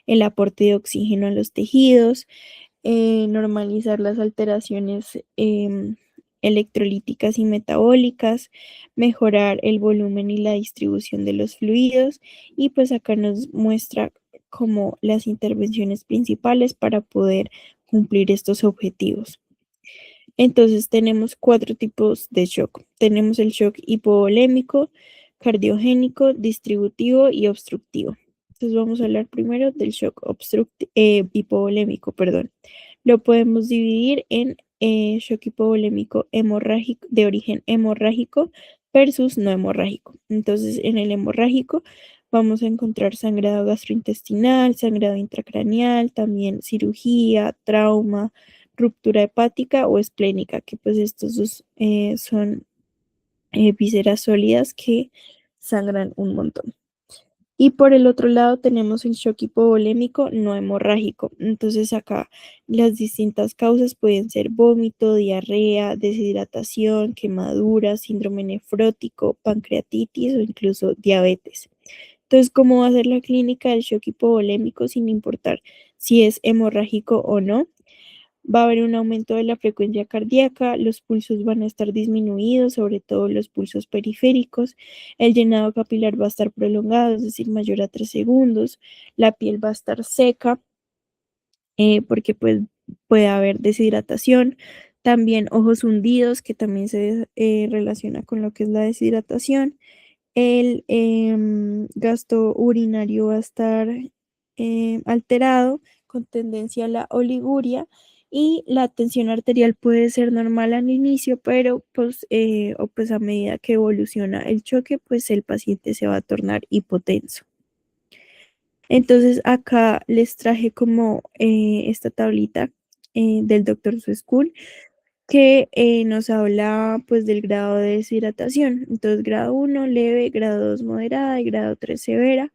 el aporte de oxígeno a los tejidos, normalizar las alteraciones electrolíticas y metabólicas, mejorar el volumen y la distribución de los fluidos y pues acá nos muestra como las intervenciones principales para poder cumplir estos objetivos. Entonces tenemos cuatro tipos de shock. Tenemos el shock hipovolémico, cardiogénico, distributivo y obstructivo. Entonces vamos a hablar primero del shock hipovolémico, perdón. Lo podemos dividir en shock hipovolémico hemorrágico, de origen hemorrágico versus no hemorrágico. Entonces en el hemorrágico vamos a encontrar sangrado gastrointestinal, sangrado intracraneal, también cirugía, trauma, ruptura hepática o esplénica, que pues estos dos son vísceras sólidas que sangran un montón. Y por el otro lado tenemos el shock hipovolémico no hemorrágico. Entonces acá las distintas causas pueden ser vómito, diarrea, deshidratación, quemadura, síndrome nefrótico, pancreatitis o incluso diabetes. Entonces, ¿cómo va a ser la clínica del shock hipovolémico sin importar si es hemorrágico o no? Va a haber un aumento de la frecuencia cardíaca, los pulsos van a estar disminuidos, sobre todo los pulsos periféricos, el llenado capilar va a estar prolongado, es decir, mayor a 3 segundos, la piel va a estar seca, porque pues puede haber deshidratación, también ojos hundidos, que también se relaciona con lo que es la deshidratación, el gasto urinario va a estar alterado con tendencia a la oliguria y la tensión arterial puede ser normal al inicio, pero pues, o pues a medida que evoluciona el choque, pues el paciente se va a tornar hipotenso. Entonces acá les traje como esta tablita del doctor Suescun que nos habla pues del grado de deshidratación. Entonces, grado 1 leve, grado 2 moderada y grado 3 severa,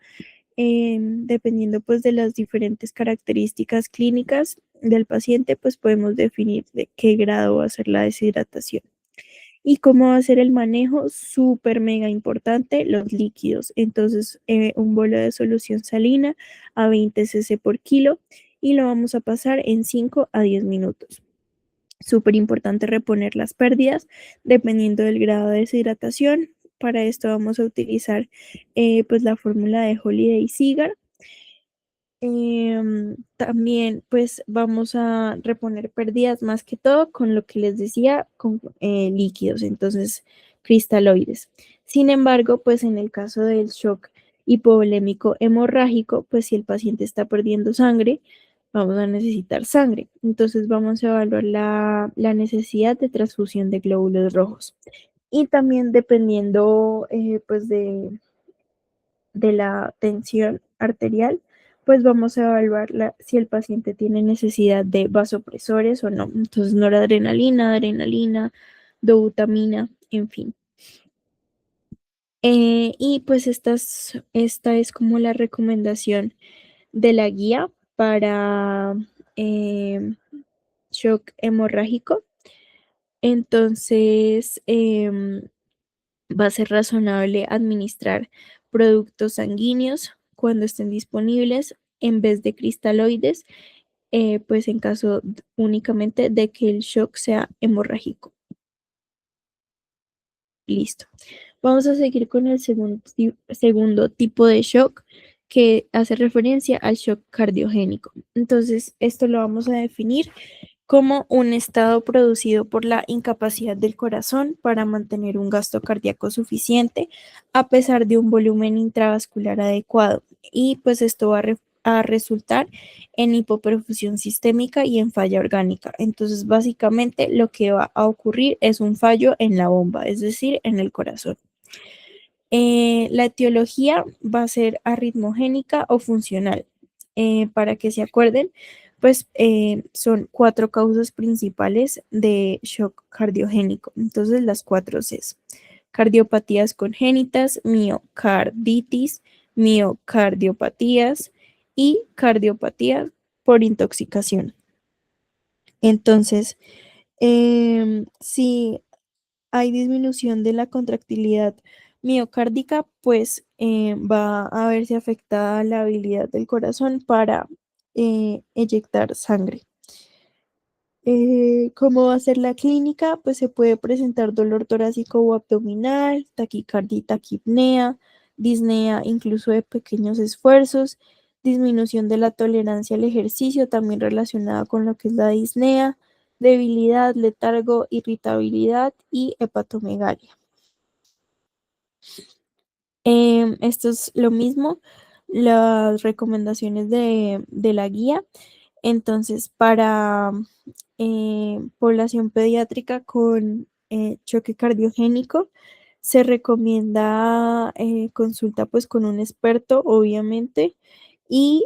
dependiendo pues de las diferentes características clínicas del paciente, pues podemos definir de qué grado va a ser la deshidratación. ¿Y cómo va a ser el manejo? Súper mega importante, los líquidos. Entonces, un bolo de solución salina a 20 cc por kilo y lo vamos a pasar en 5 a 10 minutos. Súper importante reponer las pérdidas dependiendo del grado de deshidratación. Para esto vamos a utilizar pues la fórmula de Holiday Cigar. También pues vamos a reponer pérdidas más que todo con lo que les decía, con líquidos, entonces cristaloides. Sin embargo, pues en el caso del shock hipovolémico hemorrágico, pues si el paciente está perdiendo sangre, vamos a necesitar sangre. Entonces vamos a evaluar la necesidad de transfusión de glóbulos rojos. Y también dependiendo pues de la tensión arterial, pues vamos a evaluar si el paciente tiene necesidad de vasopresores o no. Entonces, noradrenalina, adrenalina, dobutamina, en fin. Y pues esta es como la recomendación de la guía para shock hemorrágico. Entonces, va a ser razonable administrar productos sanguíneos cuando estén disponibles en vez de cristaloides, pues en caso únicamente de que el shock sea hemorrágico. Listo. Vamos a seguir con el segundo tipo de shock que hace referencia al shock cardiogénico. Entonces, esto lo vamos a definir como un estado producido por la incapacidad del corazón para mantener un gasto cardíaco suficiente a pesar de un volumen intravascular adecuado. Y pues esto va a resultar en hipoperfusión sistémica y en falla orgánica. Entonces, básicamente lo que va a ocurrir es un fallo en la bomba, es decir, en el corazón. La etiología va a ser arritmogénica o funcional. Para que se acuerden, pues son 4 causas principales de shock cardiogénico. Entonces, las 4 Cs: cardiopatías congénitas, miocarditis, miocardiopatías y cardiopatía por intoxicación. Entonces, si hay disminución de la contractilidad miocárdica, pues va a verse afectada la habilidad del corazón para eyectar sangre. ¿Cómo va a ser la clínica? Pues se puede presentar dolor torácico o abdominal, taquicardia y taquipnea, disnea incluso de pequeños esfuerzos, disminución de la tolerancia al ejercicio, también relacionada con lo que es la disnea, debilidad, letargo, irritabilidad y hepatomegalia. Esto es lo mismo, las recomendaciones de la guía. Entonces, para población pediátrica con choque cardiogénico, se recomienda consulta pues con un experto, obviamente, y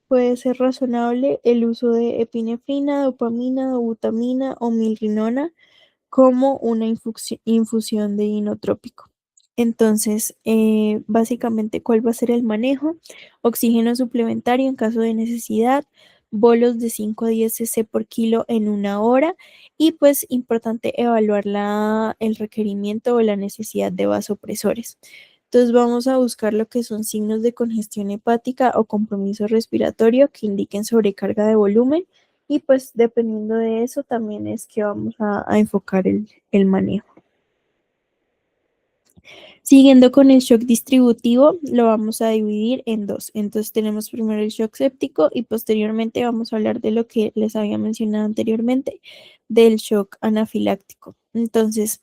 puede ser razonable el uso de epinefrina, dopamina, dobutamina o milrinona como una infusión de inotrópico. Entonces, básicamente, ¿cuál va a ser el manejo? Oxígeno suplementario en caso de necesidad, bolos de 5 a 10 cc por kilo en una hora y pues importante evaluar el requerimiento o la necesidad de vasopresores. Entonces vamos a buscar lo que son signos de congestión hepática o compromiso respiratorio que indiquen sobrecarga de volumen y pues dependiendo de eso también es que vamos a enfocar el manejo. Siguiendo con el shock distributivo, lo vamos a dividir en dos. Entonces tenemos primero el shock séptico y posteriormente vamos a hablar de lo que les había mencionado anteriormente, del shock anafiláctico. Entonces,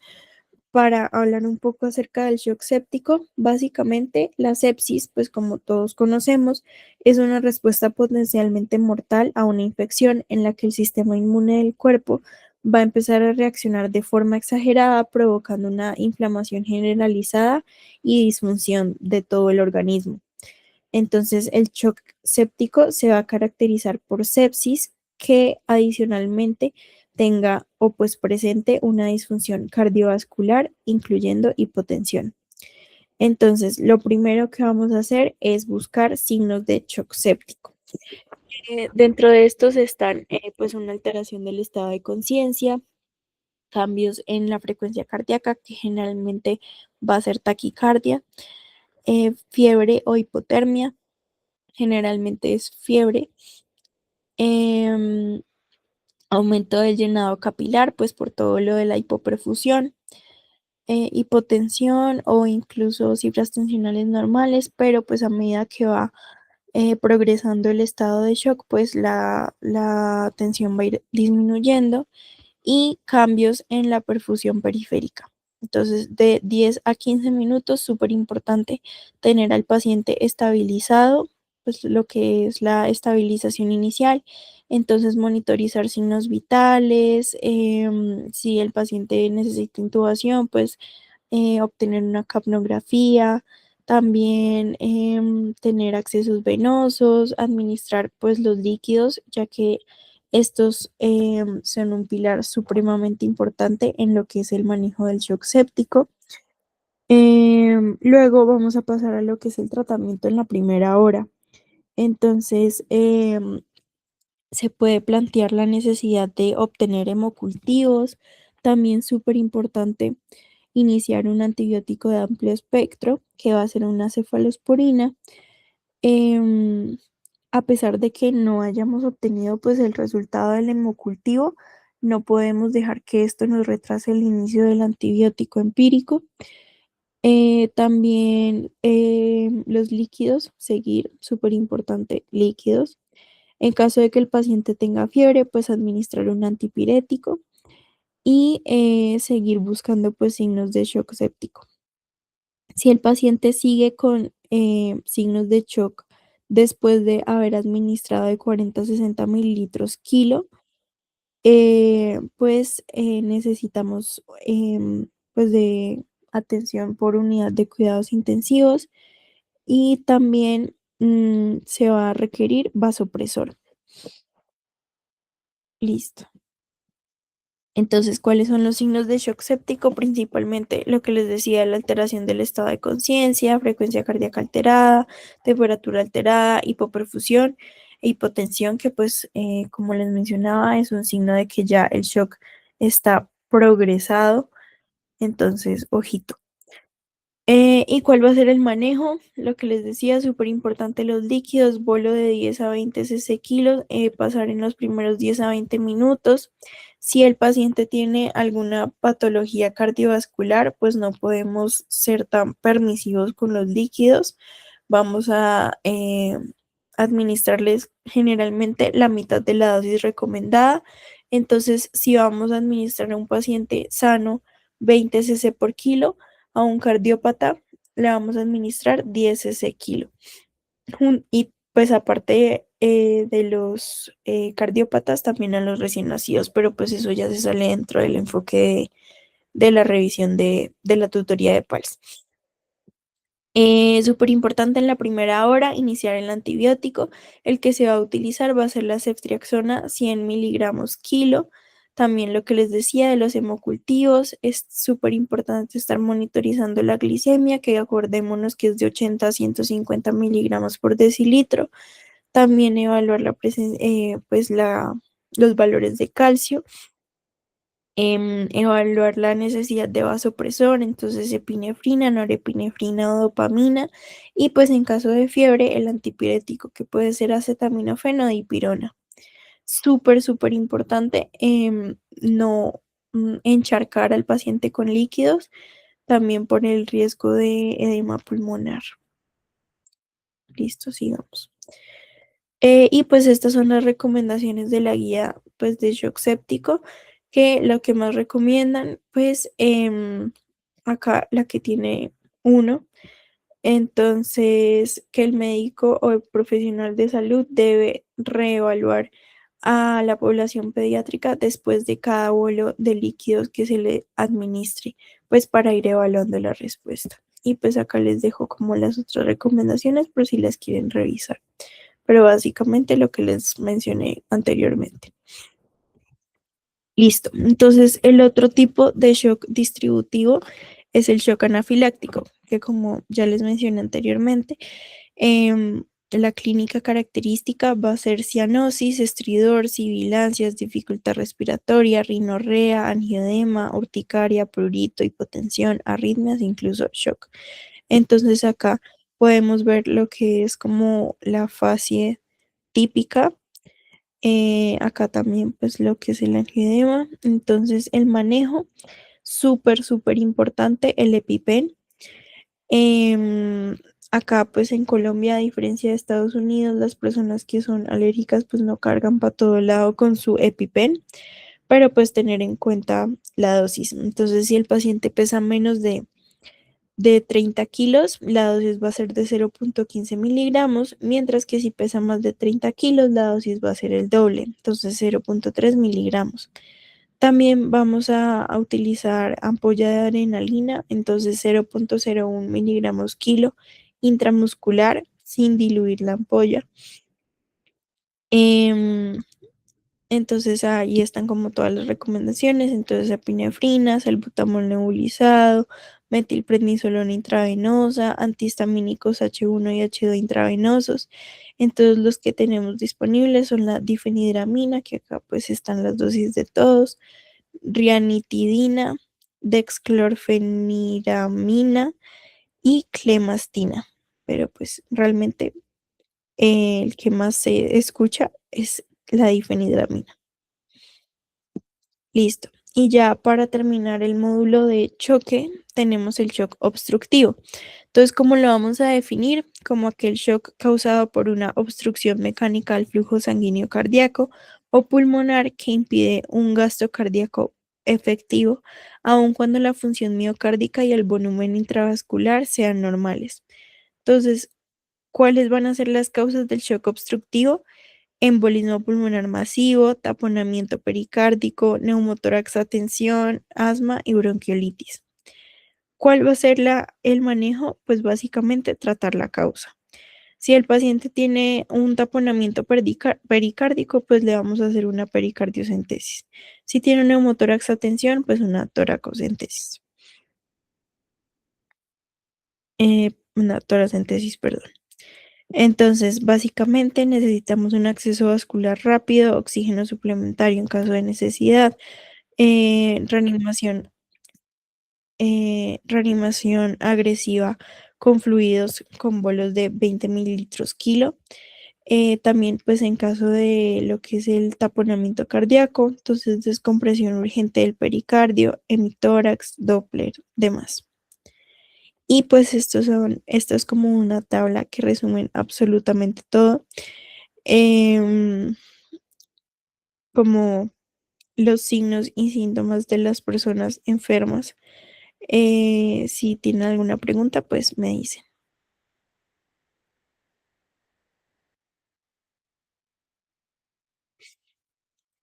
para hablar un poco acerca del shock séptico, básicamente la sepsis, pues como todos conocemos, es una respuesta potencialmente mortal a una infección en la que el sistema inmune del cuerpo va a empezar a reaccionar de forma exagerada, provocando una inflamación generalizada y disfunción de todo el organismo. Entonces, el shock séptico se va a caracterizar por sepsis que adicionalmente tenga o pues presente una disfunción cardiovascular, incluyendo hipotensión. Entonces, lo primero que vamos a hacer es buscar signos de shock séptico. Dentro de estos están pues una alteración del estado de conciencia, cambios en la frecuencia cardíaca, que generalmente va a ser taquicardia, fiebre o hipotermia, generalmente es fiebre, em, aumento del llenado capilar, pues por todo lo de la hipoperfusión, hipotensión o incluso cifras tensionales normales, pero pues a medida que va progresando el estado de shock, pues la tensión va a ir disminuyendo y cambios en la perfusión periférica. Entonces, de 10 a 15 minutos, súper importante tener al paciente estabilizado, pues lo que es la estabilización inicial. Entonces, monitorizar signos vitales, si el paciente necesita intubación, pues obtener una capnografía, también tener accesos venosos, administrar pues los líquidos, ya que estos son un pilar supremamente importante en lo que es el manejo del shock séptico. Luego vamos a pasar a lo que es el tratamiento en la primera hora. Entonces, se puede plantear la necesidad de obtener hemocultivos. También súper importante iniciar un antibiótico de amplio espectro, que va a ser una cefalosporina. Em, a pesar de que no hayamos obtenido pues el resultado del hemocultivo, no podemos dejar que esto nos retrase el inicio del antibiótico empírico. También los líquidos, seguir, súper importante, líquidos. En caso de que el paciente tenga fiebre, pues administrar un antipirético y seguir buscando pues signos de shock séptico. Si el paciente sigue con signos de shock después de haber administrado de 40 a 60 mililitros kilo, pues necesitamos pues de atención por unidad de cuidados intensivos y también se va a requerir vasopresor. Listo. Entonces, ¿cuáles son los signos de shock séptico? Principalmente lo que les decía, la alteración del estado de conciencia, frecuencia cardíaca alterada, temperatura alterada, hipoperfusión e hipotensión, que pues, como les mencionaba, es un signo de que ya el shock está progresado. Entonces, ojito. ¿Y cuál va a ser el manejo? Lo que les decía, súper importante los líquidos, bolo de 10 a 20 cc kilos, pasar en los primeros 10 a 20 minutos. Si el paciente tiene alguna patología cardiovascular, pues no podemos ser tan permisivos con los líquidos. Vamos a administrarles generalmente la mitad de la dosis recomendada. Entonces, si vamos a administrar a un paciente sano 20 cc por kilo, a un cardiópata le vamos a administrar 10 cc kilo. Y pues aparte de los cardiópatas, también a los recién nacidos, pero pues eso ya se sale dentro del enfoque de la revisión de la tutoría de PALS. Súper importante en la primera hora iniciar el antibiótico. El que se va a utilizar va a ser la ceftriaxona 100 miligramos kilo. También lo que les decía de los hemocultivos, es súper importante estar monitorizando la glicemia, que acordémonos que es de 80 a 150 miligramos por decilitro. También evaluar los valores de calcio, evaluar la necesidad de vasopresor, entonces epinefrina, norepinefrina o dopamina, y pues en caso de fiebre, el antipirético que puede ser acetaminofén o dipirona. Súper, súper importante no encharcar al paciente con líquidos, también por el riesgo de edema pulmonar. Listo, sigamos. Y pues estas son las recomendaciones de la guía pues de shock séptico, que lo que más recomiendan pues acá la que tiene uno, entonces que el médico o el profesional de salud debe reevaluar a la población pediátrica después de cada bolo de líquidos que se le administre, pues para ir evaluando la respuesta. Y pues acá les dejo como las otras recomendaciones por si las quieren revisar, pero básicamente lo que les mencioné anteriormente. Listo. Entonces, el otro tipo de shock distributivo es el shock anafiláctico, que como ya les mencioné anteriormente, la clínica característica va a ser cianosis, estridor, sibilancias, dificultad respiratoria, rinorrea, angiodema, urticaria, prurito, hipotensión, arritmias, incluso shock. Entonces acá podemos ver lo que es como la fase típica. Acá también pues lo que es el angioedema. Entonces el manejo, súper, súper importante, el EpiPen. Em, Acá pues en Colombia, a diferencia de Estados Unidos, las personas que son alérgicas pues no cargan para todo lado con su EpiPen, pero pues tener en cuenta la dosis. Entonces si el paciente pesa menos de 30 kilos, la dosis va a ser de 0,15 miligramos, mientras que si pesa más de 30 kilos, la dosis va a ser el doble, entonces 0,3 miligramos. También vamos a utilizar ampolla de adrenalina, entonces 0,01 miligramos kilo intramuscular sin diluir la ampolla. Em, entonces ahí están como todas las recomendaciones, entonces epinefrina, salbutamol nebulizado, metilprednisolona intravenosa, antihistamínicos H1 y H2 intravenosos. Entonces los que tenemos disponibles son la difenidramina, que acá pues están las dosis de todos, rianitidina, dexclorfeniramina y clemastina. Pero pues realmente el que más se escucha es la difenidramina. Listo. Y ya para terminar el módulo de choque, tenemos el shock obstructivo. Entonces, ¿cómo lo vamos a definir? Como aquel shock causado por una obstrucción mecánica al flujo sanguíneo cardíaco o pulmonar que impide un gasto cardíaco efectivo, aun cuando la función miocárdica y el volumen intravascular sean normales. Entonces, ¿cuáles van a ser las causas del shock obstructivo? Embolismo pulmonar masivo, taponamiento pericárdico, neumotórax a tensión, asma y bronquiolitis. ¿Cuál va a ser el manejo? Pues básicamente tratar la causa. Si el paciente tiene un taponamiento pericárdico, pues le vamos a hacer una pericardiocentesis. Si tiene un neumotórax a tensión, pues una toracocentesis. Una toracentesis, perdón. Entonces, básicamente necesitamos un acceso vascular rápido, oxígeno suplementario en caso de necesidad, reanimación. reanimación agresiva con fluidos con bolos de 20 mililitros kilo. También pues en caso de lo que es el taponamiento cardíaco, entonces descompresión urgente del pericardio, hemitórax, Doppler, demás. Y pues esto es como una tabla que resumen absolutamente todo, em, como los signos y síntomas de las personas enfermas. Si tienen alguna pregunta, pues me dicen.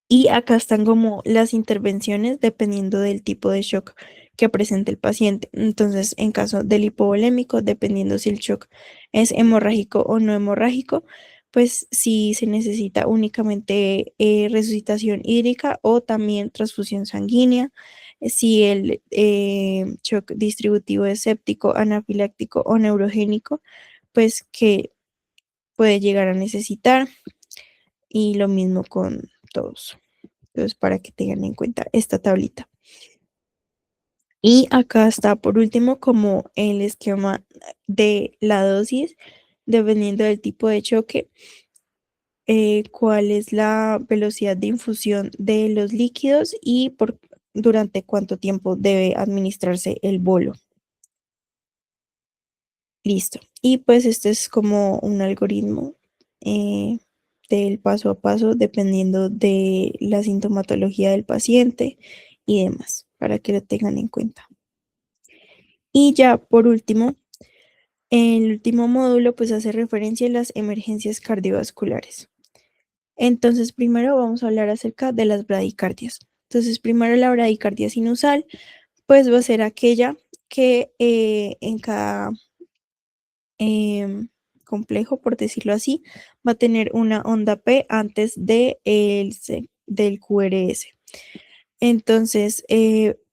Y acá están como las intervenciones dependiendo del tipo de shock que presente el paciente. Entonces, en caso del hipovolémico, dependiendo si el shock es hemorrágico o no hemorrágico, pues si se necesita únicamente resucitación hídrica o también transfusión sanguínea. Si el shock distributivo es séptico, anafiláctico o neurogénico, pues que puede llegar a necesitar. Y lo mismo con todos. Entonces, para que tengan en cuenta esta tablita. Y acá está por último como el esquema de la dosis, dependiendo del tipo de choque, cuál es la velocidad de infusión de los líquidos y durante cuánto tiempo debe administrarse el bolo. Listo. Y pues este es como un algoritmo eh, del paso a paso, dependiendo de la sintomatología del paciente y demás, para que lo tengan en cuenta. Y ya por último, el último módulo pues hace referencia a las emergencias cardiovasculares. Entonces, primero vamos a hablar acerca de las bradicardias. Entonces, primero la bradicardia sinusal, pues va a ser aquella que en cada complejo, por decirlo así, va a tener una onda P antes del QRS. Entonces,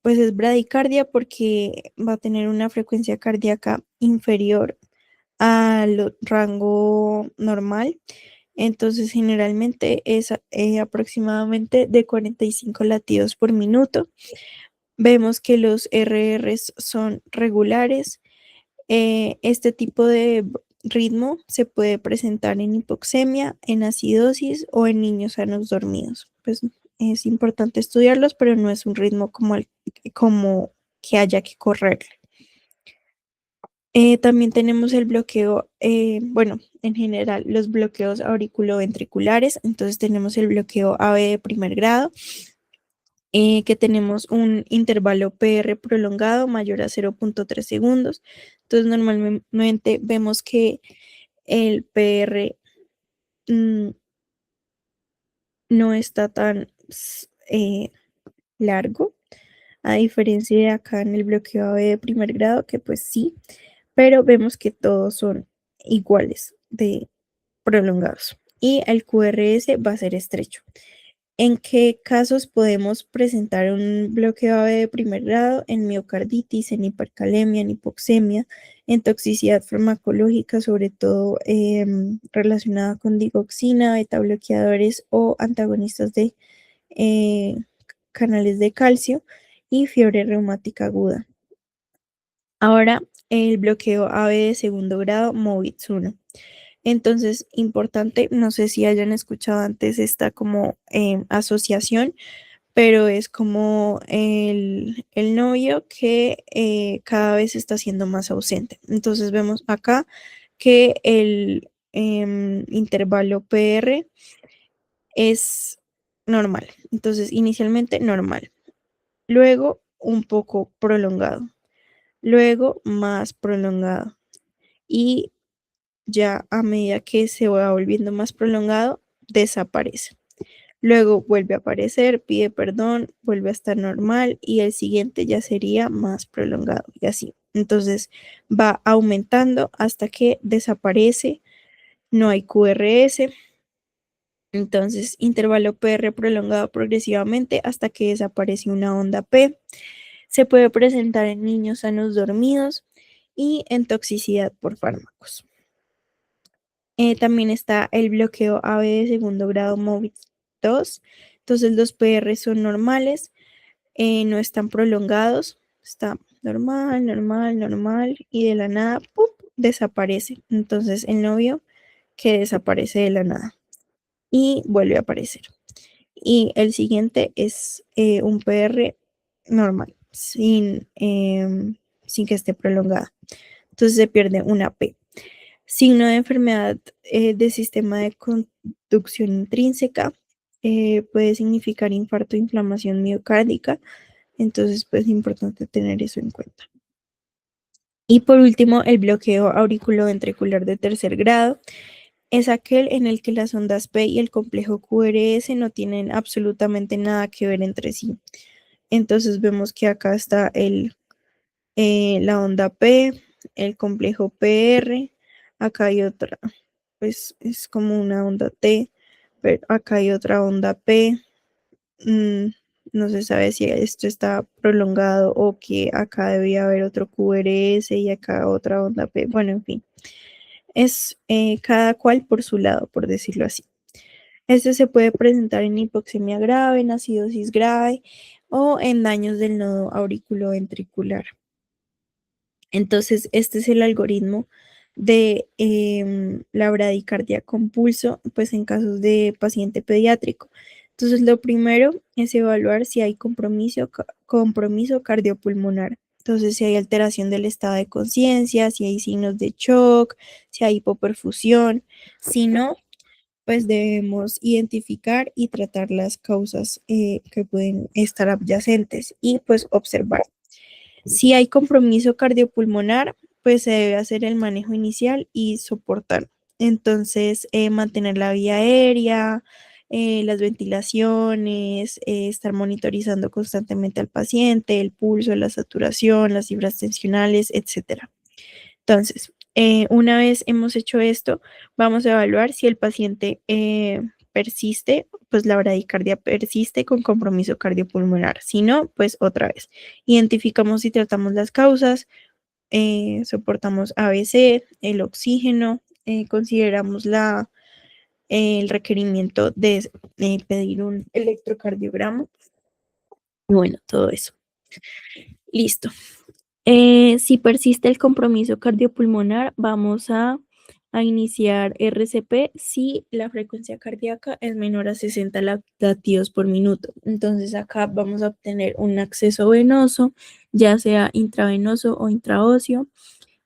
pues es bradicardia porque va a tener una frecuencia cardíaca inferior al rango normal. Entonces, generalmente es aproximadamente de 45 latidos por minuto. Vemos que los RRs son regulares. Este tipo de ritmo se puede presentar en hipoxemia, en acidosis o en niños sanos dormidos. Pues es importante estudiarlos, pero no es un ritmo como que haya que correr. También tenemos el bloqueo, bueno, en general los bloqueos auriculoventriculares. Entonces tenemos el bloqueo AV de primer grado, que tenemos un intervalo PR prolongado mayor a 0,3 segundos. Entonces normalmente vemos que el PR mm, no está tan largo, a diferencia de acá en el bloqueo AV de primer grado, que pues sí, pero vemos que todos son iguales de prolongados. Y el QRS va a ser estrecho. ¿En qué casos podemos presentar un bloqueo AV de primer grado? En miocarditis, en hipercalemia, en hipoxemia, en toxicidad farmacológica, sobre todo relacionada con digoxina, beta bloqueadores o antagonistas de eh, canales de calcio y fiebre reumática aguda. Ahora, el bloqueo AV de segundo grado, MOVITS 1. Entonces, importante, no sé si hayan escuchado antes esta como asociación, pero es como el novio que cada vez está siendo más ausente. Entonces vemos acá que el intervalo PR es normal. Entonces, inicialmente normal, luego un poco prolongado, luego más prolongado y ya a medida que se va volviendo más prolongado, desaparece. Luego vuelve a aparecer, pide perdón, vuelve a estar normal y el siguiente ya sería más prolongado y así. Entonces va aumentando hasta que desaparece, no hay QRS. Entonces intervalo PR prolongado progresivamente hasta que desaparece una onda P. Se puede presentar en niños sanos dormidos y en toxicidad por fármacos. También está el bloqueo AB de segundo grado MOVIT 2. Entonces los PR son normales, no están prolongados, está normal, normal, normal, y de la nada, ¡pum!, desaparece. Entonces el novio que desaparece de la nada y vuelve a aparecer. Y el siguiente es un PR normal, sin que esté prolongada. Entonces se pierde una P. Signo de enfermedad de sistema de conducción intrínseca puede significar infarto o inflamación miocárdica. Entonces, pues es importante tener eso en cuenta. Y por último, el bloqueo auriculoventricular de tercer grado es aquel en el que las ondas P y el complejo QRS no tienen absolutamente nada que ver entre sí. Entonces vemos que acá está la onda P, el complejo PR, acá hay otra, pues es como una onda T, pero acá hay otra onda P. No se sabe si esto está prolongado o que acá debía haber otro QRS y acá otra onda P. Bueno, en fin, es cada cual por su lado, por decirlo así. Este se puede presentar en hipoxemia grave, en acidosis grave o en daños del nodo auriculoventricular. Entonces, este es el algoritmo de la bradicardia con pulso, pues en casos de paciente pediátrico. Entonces, lo primero es evaluar si hay compromiso cardiopulmonar. Entonces, si hay alteración del estado de conciencia, si hay signos de shock, si hay hipoperfusión. Si no, pues debemos identificar y tratar las causas que pueden estar adyacentes y pues observar. Si hay compromiso cardiopulmonar, pues se debe hacer el manejo inicial y soportar. Entonces, mantener la vía aérea, las ventilaciones, estar monitorizando constantemente al paciente, el pulso, la saturación, las cifras tensionales, etcétera. Entonces, una vez hemos hecho esto, vamos a evaluar si el paciente persiste, pues la bradicardia persiste con compromiso cardiopulmonar. Si no, pues otra vez. Identificamos y tratamos las causas, soportamos ABC, el oxígeno, consideramos el requerimiento de pedir un electrocardiograma. Y bueno, todo eso. Listo. Si persiste el compromiso cardiopulmonar, vamos a iniciar RCP si la frecuencia cardíaca es menor a 60 latidos por minuto. Entonces acá vamos a obtener un acceso venoso, ya sea intravenoso o intraóseo.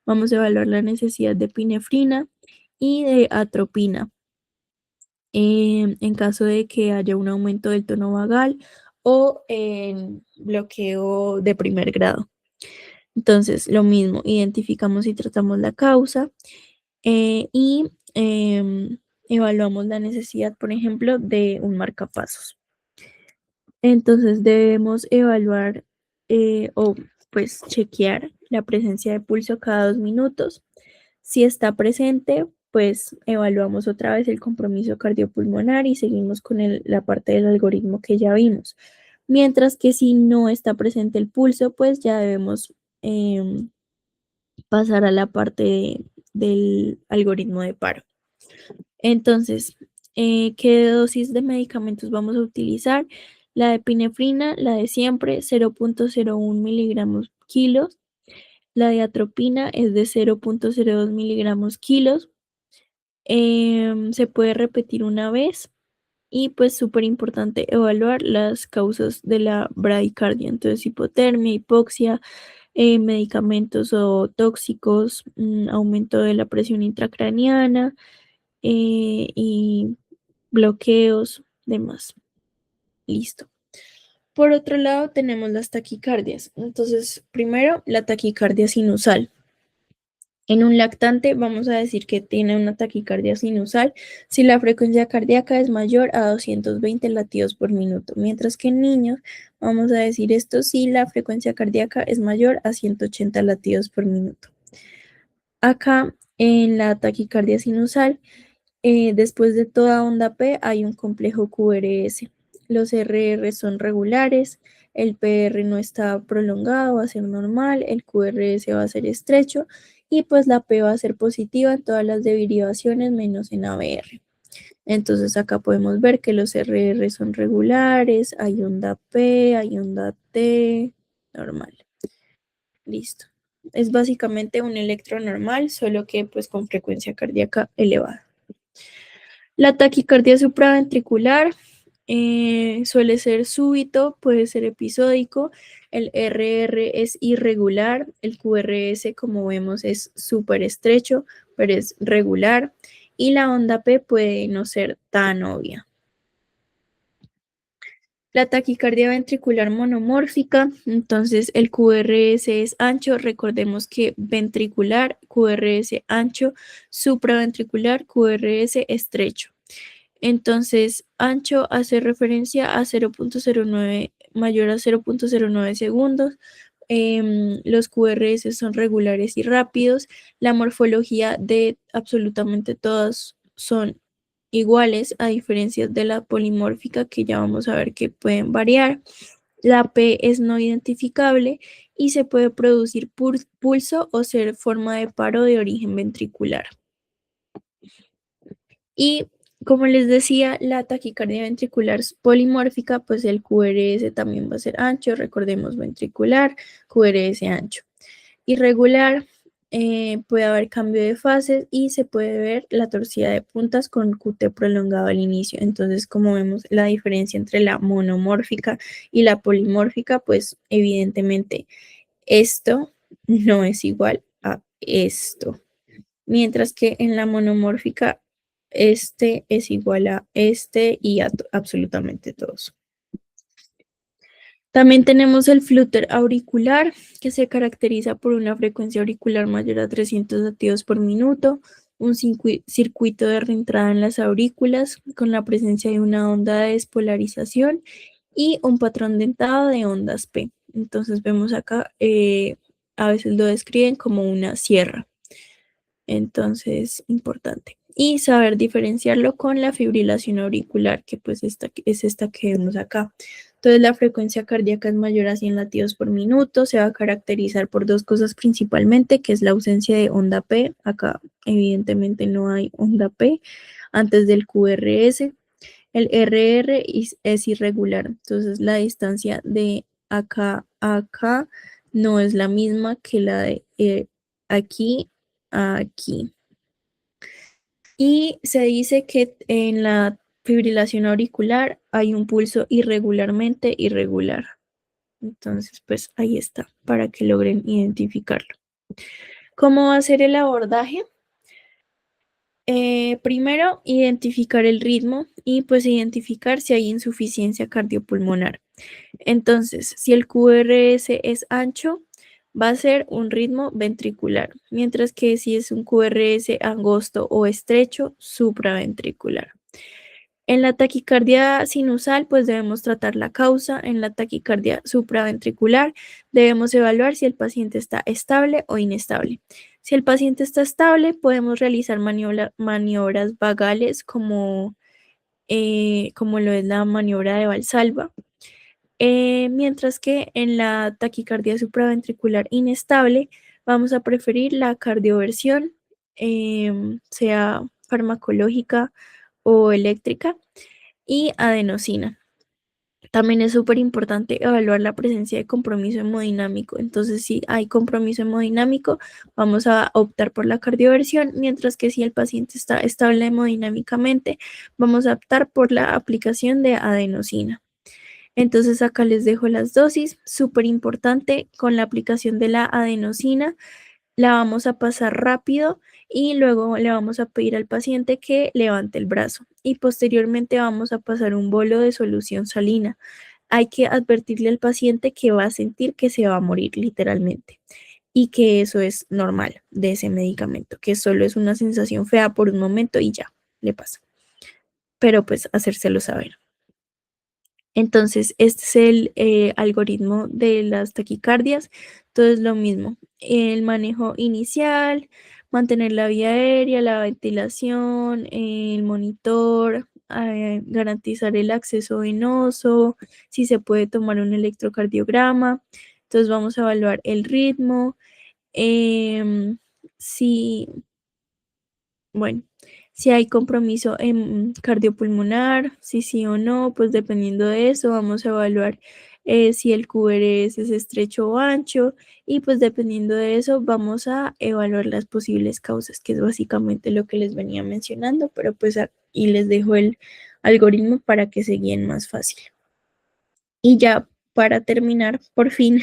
Vamos a evaluar la necesidad de epinefrina y de atropina en caso de que haya un aumento del tono vagal o en bloqueo de primer grado. Entonces, lo mismo, identificamos y tratamos la causa y evaluamos la necesidad, por ejemplo, de un marcapasos. Entonces, debemos evaluar o pues chequear la presencia de pulso cada 2 minutos. Si está presente, pues evaluamos otra vez el compromiso cardiopulmonar y seguimos con la parte del algoritmo que ya vimos. Mientras que si no está presente el pulso, pues ya debemos pasar a la parte del algoritmo de paro. Entonces, ¿qué dosis de medicamentos vamos a utilizar? La de epinefrina, la de siempre, 0.01 miligramos kilos. La de atropina es de 0.02 miligramos kilos. Se puede repetir una vez y pues súper importante evaluar las causas de la bradicardia, entonces hipotermia, hipoxia, medicamentos o tóxicos, aumento de la presión intracraniana y bloqueos, demás. Listo. Por otro lado, tenemos las taquicardias. Entonces, primero, la taquicardia sinusal. En un lactante vamos a decir que tiene una taquicardia sinusal si la frecuencia cardíaca es mayor a 220 latidos por minuto, mientras que en niños vamos a decir esto si la frecuencia cardíaca es mayor a 180 latidos por minuto. Acá en la taquicardia sinusal, después de toda onda P hay un complejo QRS. Los RR son regulares, el PR no está prolongado, va a ser normal, el QRS va a ser estrecho y pues la P va a ser positiva en todas las derivaciones menos en ABR. Entonces acá podemos ver que los RR son regulares, hay onda P, hay onda T, normal. Listo. Es básicamente un electro normal, solo que pues con frecuencia cardíaca elevada. La taquicardia supraventricular suele ser súbito, puede ser episódico. El RR es irregular. El QRS, como vemos, es súper estrecho, pero es regular. Y la onda P puede no ser tan obvia. La taquicardia ventricular monomórfica, entonces el QRS es ancho, recordemos que ventricular, QRS ancho, supraventricular, QRS estrecho. Entonces, ancho hace referencia a 0.09 mayor a 0.09 segundos. Los QRS son regulares y rápidos. La morfología de absolutamente todas son iguales, a diferencia de la polimórfica, que ya vamos a ver que pueden variar. La P es no identificable y se puede producir pulso o ser forma de paro de origen ventricular. Y como les decía, la taquicardia ventricular polimórfica, pues el QRS también va a ser ancho, recordemos ventricular, QRS ancho. Irregular, puede haber cambio de fases y se puede ver la torcida de puntas con QT prolongado al inicio. Entonces, como vemos la diferencia entre la monomórfica y la polimórfica, pues evidentemente esto no es igual a esto. Mientras que en la monomórfica este es igual a este y a absolutamente todos. También tenemos el flúter auricular, que se caracteriza por una frecuencia auricular mayor a 300 latidos por minuto, un circuito de reentrada en las aurículas con la presencia de una onda de despolarización y un patrón dentado de ondas P. Entonces vemos acá, a veces lo describen como una sierra. Entonces, importante. Y saber diferenciarlo con la fibrilación auricular, que pues es esta que vemos acá. Entonces, la frecuencia cardíaca es mayor a 100 latidos por minuto. Se va a caracterizar por dos cosas principalmente, que es la ausencia de onda P. Acá, evidentemente, no hay onda P antes del QRS. El RR es irregular. Entonces, la distancia de acá a acá no es la misma que la de aquí aquí. Y se dice que en la fibrilación auricular hay un pulso irregularmente irregular. Entonces, pues ahí está, para que logren identificarlo. ¿Cómo va a ser el abordaje? Primero, identificar el ritmo y pues identificar si hay insuficiencia cardiopulmonar. Entonces, si el QRS es ancho, va a ser un ritmo ventricular, mientras que si es un QRS angosto o estrecho, supraventricular. En la taquicardia sinusal, pues debemos tratar la causa. En la taquicardia supraventricular, debemos evaluar si el paciente está estable o inestable. Si el paciente está estable, podemos realizar maniobras vagales como lo es la maniobra de Valsalva. Mientras que en la taquicardia supraventricular inestable, vamos a preferir la cardioversión, sea farmacológica o eléctrica, y adenosina. También es súper importante evaluar la presencia de compromiso hemodinámico. Entonces, si hay compromiso hemodinámico, vamos a optar por la cardioversión, mientras que si el paciente está estable hemodinámicamente, vamos a optar por la aplicación de adenosina. Entonces, acá les dejo las dosis. Súper importante, con la aplicación de la adenosina, la vamos a pasar rápido y luego le vamos a pedir al paciente que levante el brazo y posteriormente vamos a pasar un bolo de solución salina. Hay que advertirle al paciente que va a sentir que se va a morir literalmente y que eso es normal de ese medicamento, que solo es una sensación fea por un momento y ya le pasa. Pero pues hacérselo saber. Entonces, este es el algoritmo de las taquicardias. Todo es lo mismo. El manejo inicial, mantener la vía aérea, la ventilación, el monitor, garantizar el acceso venoso, si se puede tomar un electrocardiograma. Entonces, vamos a evaluar el ritmo. Si, bueno, si hay compromiso cardiopulmonar, si sí o no, pues dependiendo de eso vamos a evaluar si el QRS es estrecho o ancho, y pues dependiendo de eso vamos a evaluar las posibles causas, que es básicamente lo que les venía mencionando, pero pues aquí les dejo el algoritmo para que se guíen más fácil. Y ya para terminar, por fin,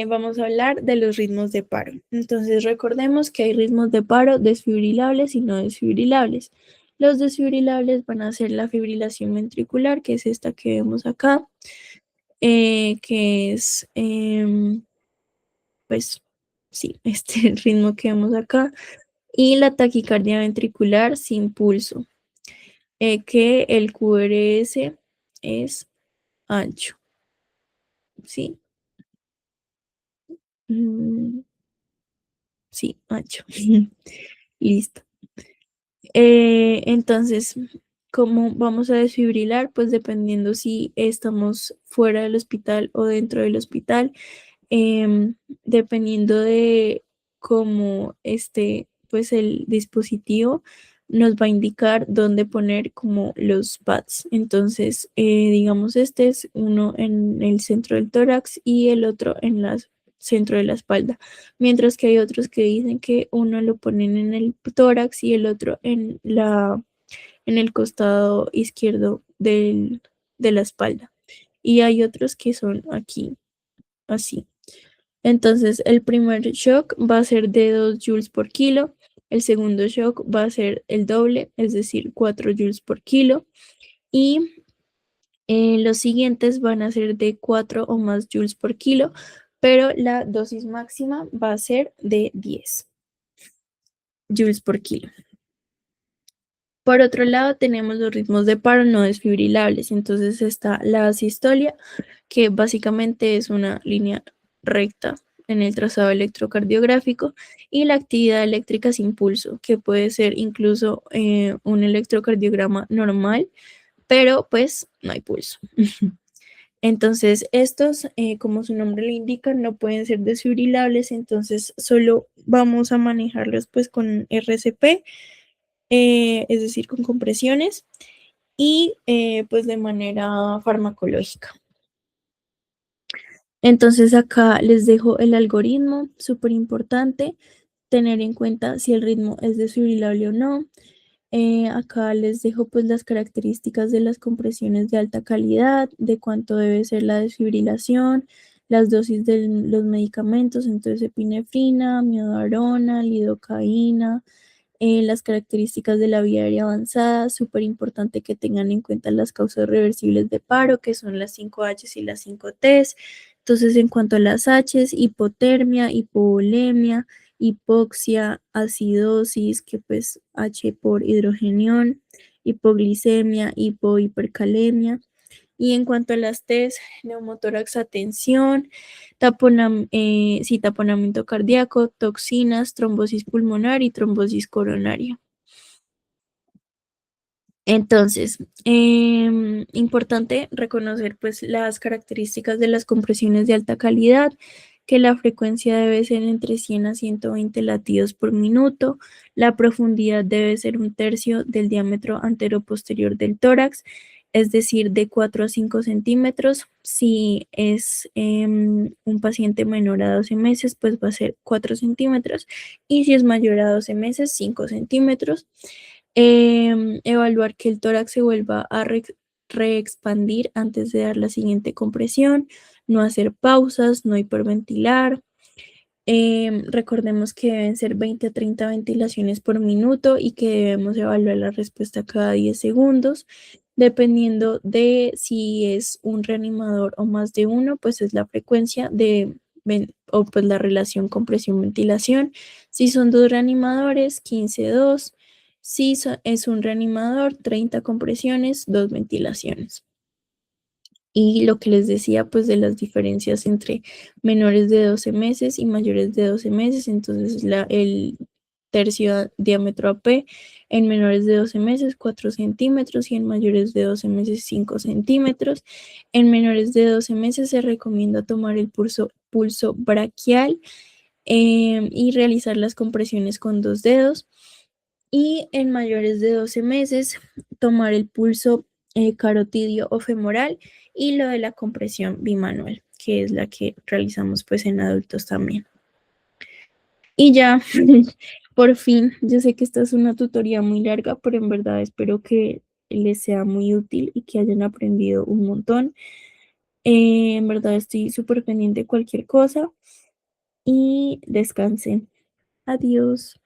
vamos a hablar de los ritmos de paro. Entonces recordemos que hay ritmos de paro desfibrilables y no desfibrilables. Los desfibrilables van a ser la fibrilación ventricular, que es esta que vemos acá, que es, pues, sí, este ritmo que vemos acá, y la taquicardia ventricular sin pulso, que el QRS es ancho, ¿sí? Sí, ancho. Listo. Entonces, ¿cómo vamos a desfibrilar? Pues dependiendo si estamos fuera del hospital o dentro del hospital, em, dependiendo de cómo esté pues el dispositivo, nos va a indicar dónde poner como los pads. Entonces, digamos, este es uno en el centro del tórax y el otro en el centro de la espalda, mientras que hay otros que dicen que uno lo ponen en el tórax y el otro en el costado izquierdo de la espalda. Y hay otros que son aquí, así. Entonces, el primer shock va a ser de 2 joules por kilo, el segundo shock va a ser el doble, es decir, 4 joules por kilo, y los siguientes van a ser de 4 o más joules por kilo, pero la dosis máxima va a ser de 10 joules por kilo. Por otro lado, tenemos los ritmos de paro no desfibrilables. Entonces está la asistolia, que básicamente es una línea recta en el trazado electrocardiográfico, y la actividad eléctrica sin pulso, que puede ser incluso un electrocardiograma normal, pero pues no hay pulso. Entonces, estos, como su nombre lo indica, no pueden ser desfibrilables, entonces solo vamos a manejarlos pues con RCP, es decir, con compresiones y pues de manera farmacológica. Entonces acá les dejo el algoritmo, súper importante, tener en cuenta si el ritmo es desfibrilable o no. Acá les dejo pues las características de las compresiones de alta calidad, de cuánto debe ser la desfibrilación, las dosis de los medicamentos, entonces epinefrina, miodarona, lidocaína, las características de la vía aérea avanzada, súper importante que tengan en cuenta las causas reversibles de paro, que son las 5H y las 5T. Entonces, en cuanto a las H, hipotermia, hipovolemia, hipoxia, acidosis, que pues H por hidrogenión, hipoglicemia, hipohipercalemia. Y en cuanto a las T's, neumotórax atención, sí, taponamiento cardíaco, toxinas, trombosis pulmonar y trombosis coronaria. Entonces, importante reconocer pues las características de las compresiones de alta calidad, que la frecuencia debe ser entre 100 a 120 latidos por minuto, la profundidad debe ser 1/3 del diámetro anteroposterior del tórax, es decir, de 4 a 5 centímetros. Si es un paciente menor a 12 meses, pues va a ser 4 centímetros, y si es mayor a 12 meses, 5 centímetros. Evaluar que el tórax se vuelva a reexpandir antes de dar la siguiente compresión, no hacer pausas, no hiperventilar. Recordemos que deben ser 20 a 30 ventilaciones por minuto y que debemos evaluar la respuesta cada 10 segundos. Dependiendo de si es un reanimador o más de uno, pues es la frecuencia o pues la relación compresión-ventilación. Si son 2 reanimadores, 15-2. Si es un reanimador, 30 compresiones, 2 ventilaciones. Y lo que les decía, pues de las diferencias entre menores de 12 meses y mayores de 12 meses. Entonces, el tercio diámetro AP en menores de 12 meses, 4 centímetros, y en mayores de 12 meses, 5 centímetros. En menores de 12 meses se recomienda tomar el pulso braquial y realizar las compresiones con 2 dedos. Y en mayores de 12 meses, tomar el pulso carotidio o femoral y lo de la compresión bimanual, que es la que realizamos pues en adultos también. Y ya, por fin, yo sé que esta es una tutoría muy larga, pero en verdad espero que les sea muy útil y que hayan aprendido un montón. En verdad estoy súper pendiente de cualquier cosa y descansen. Adiós.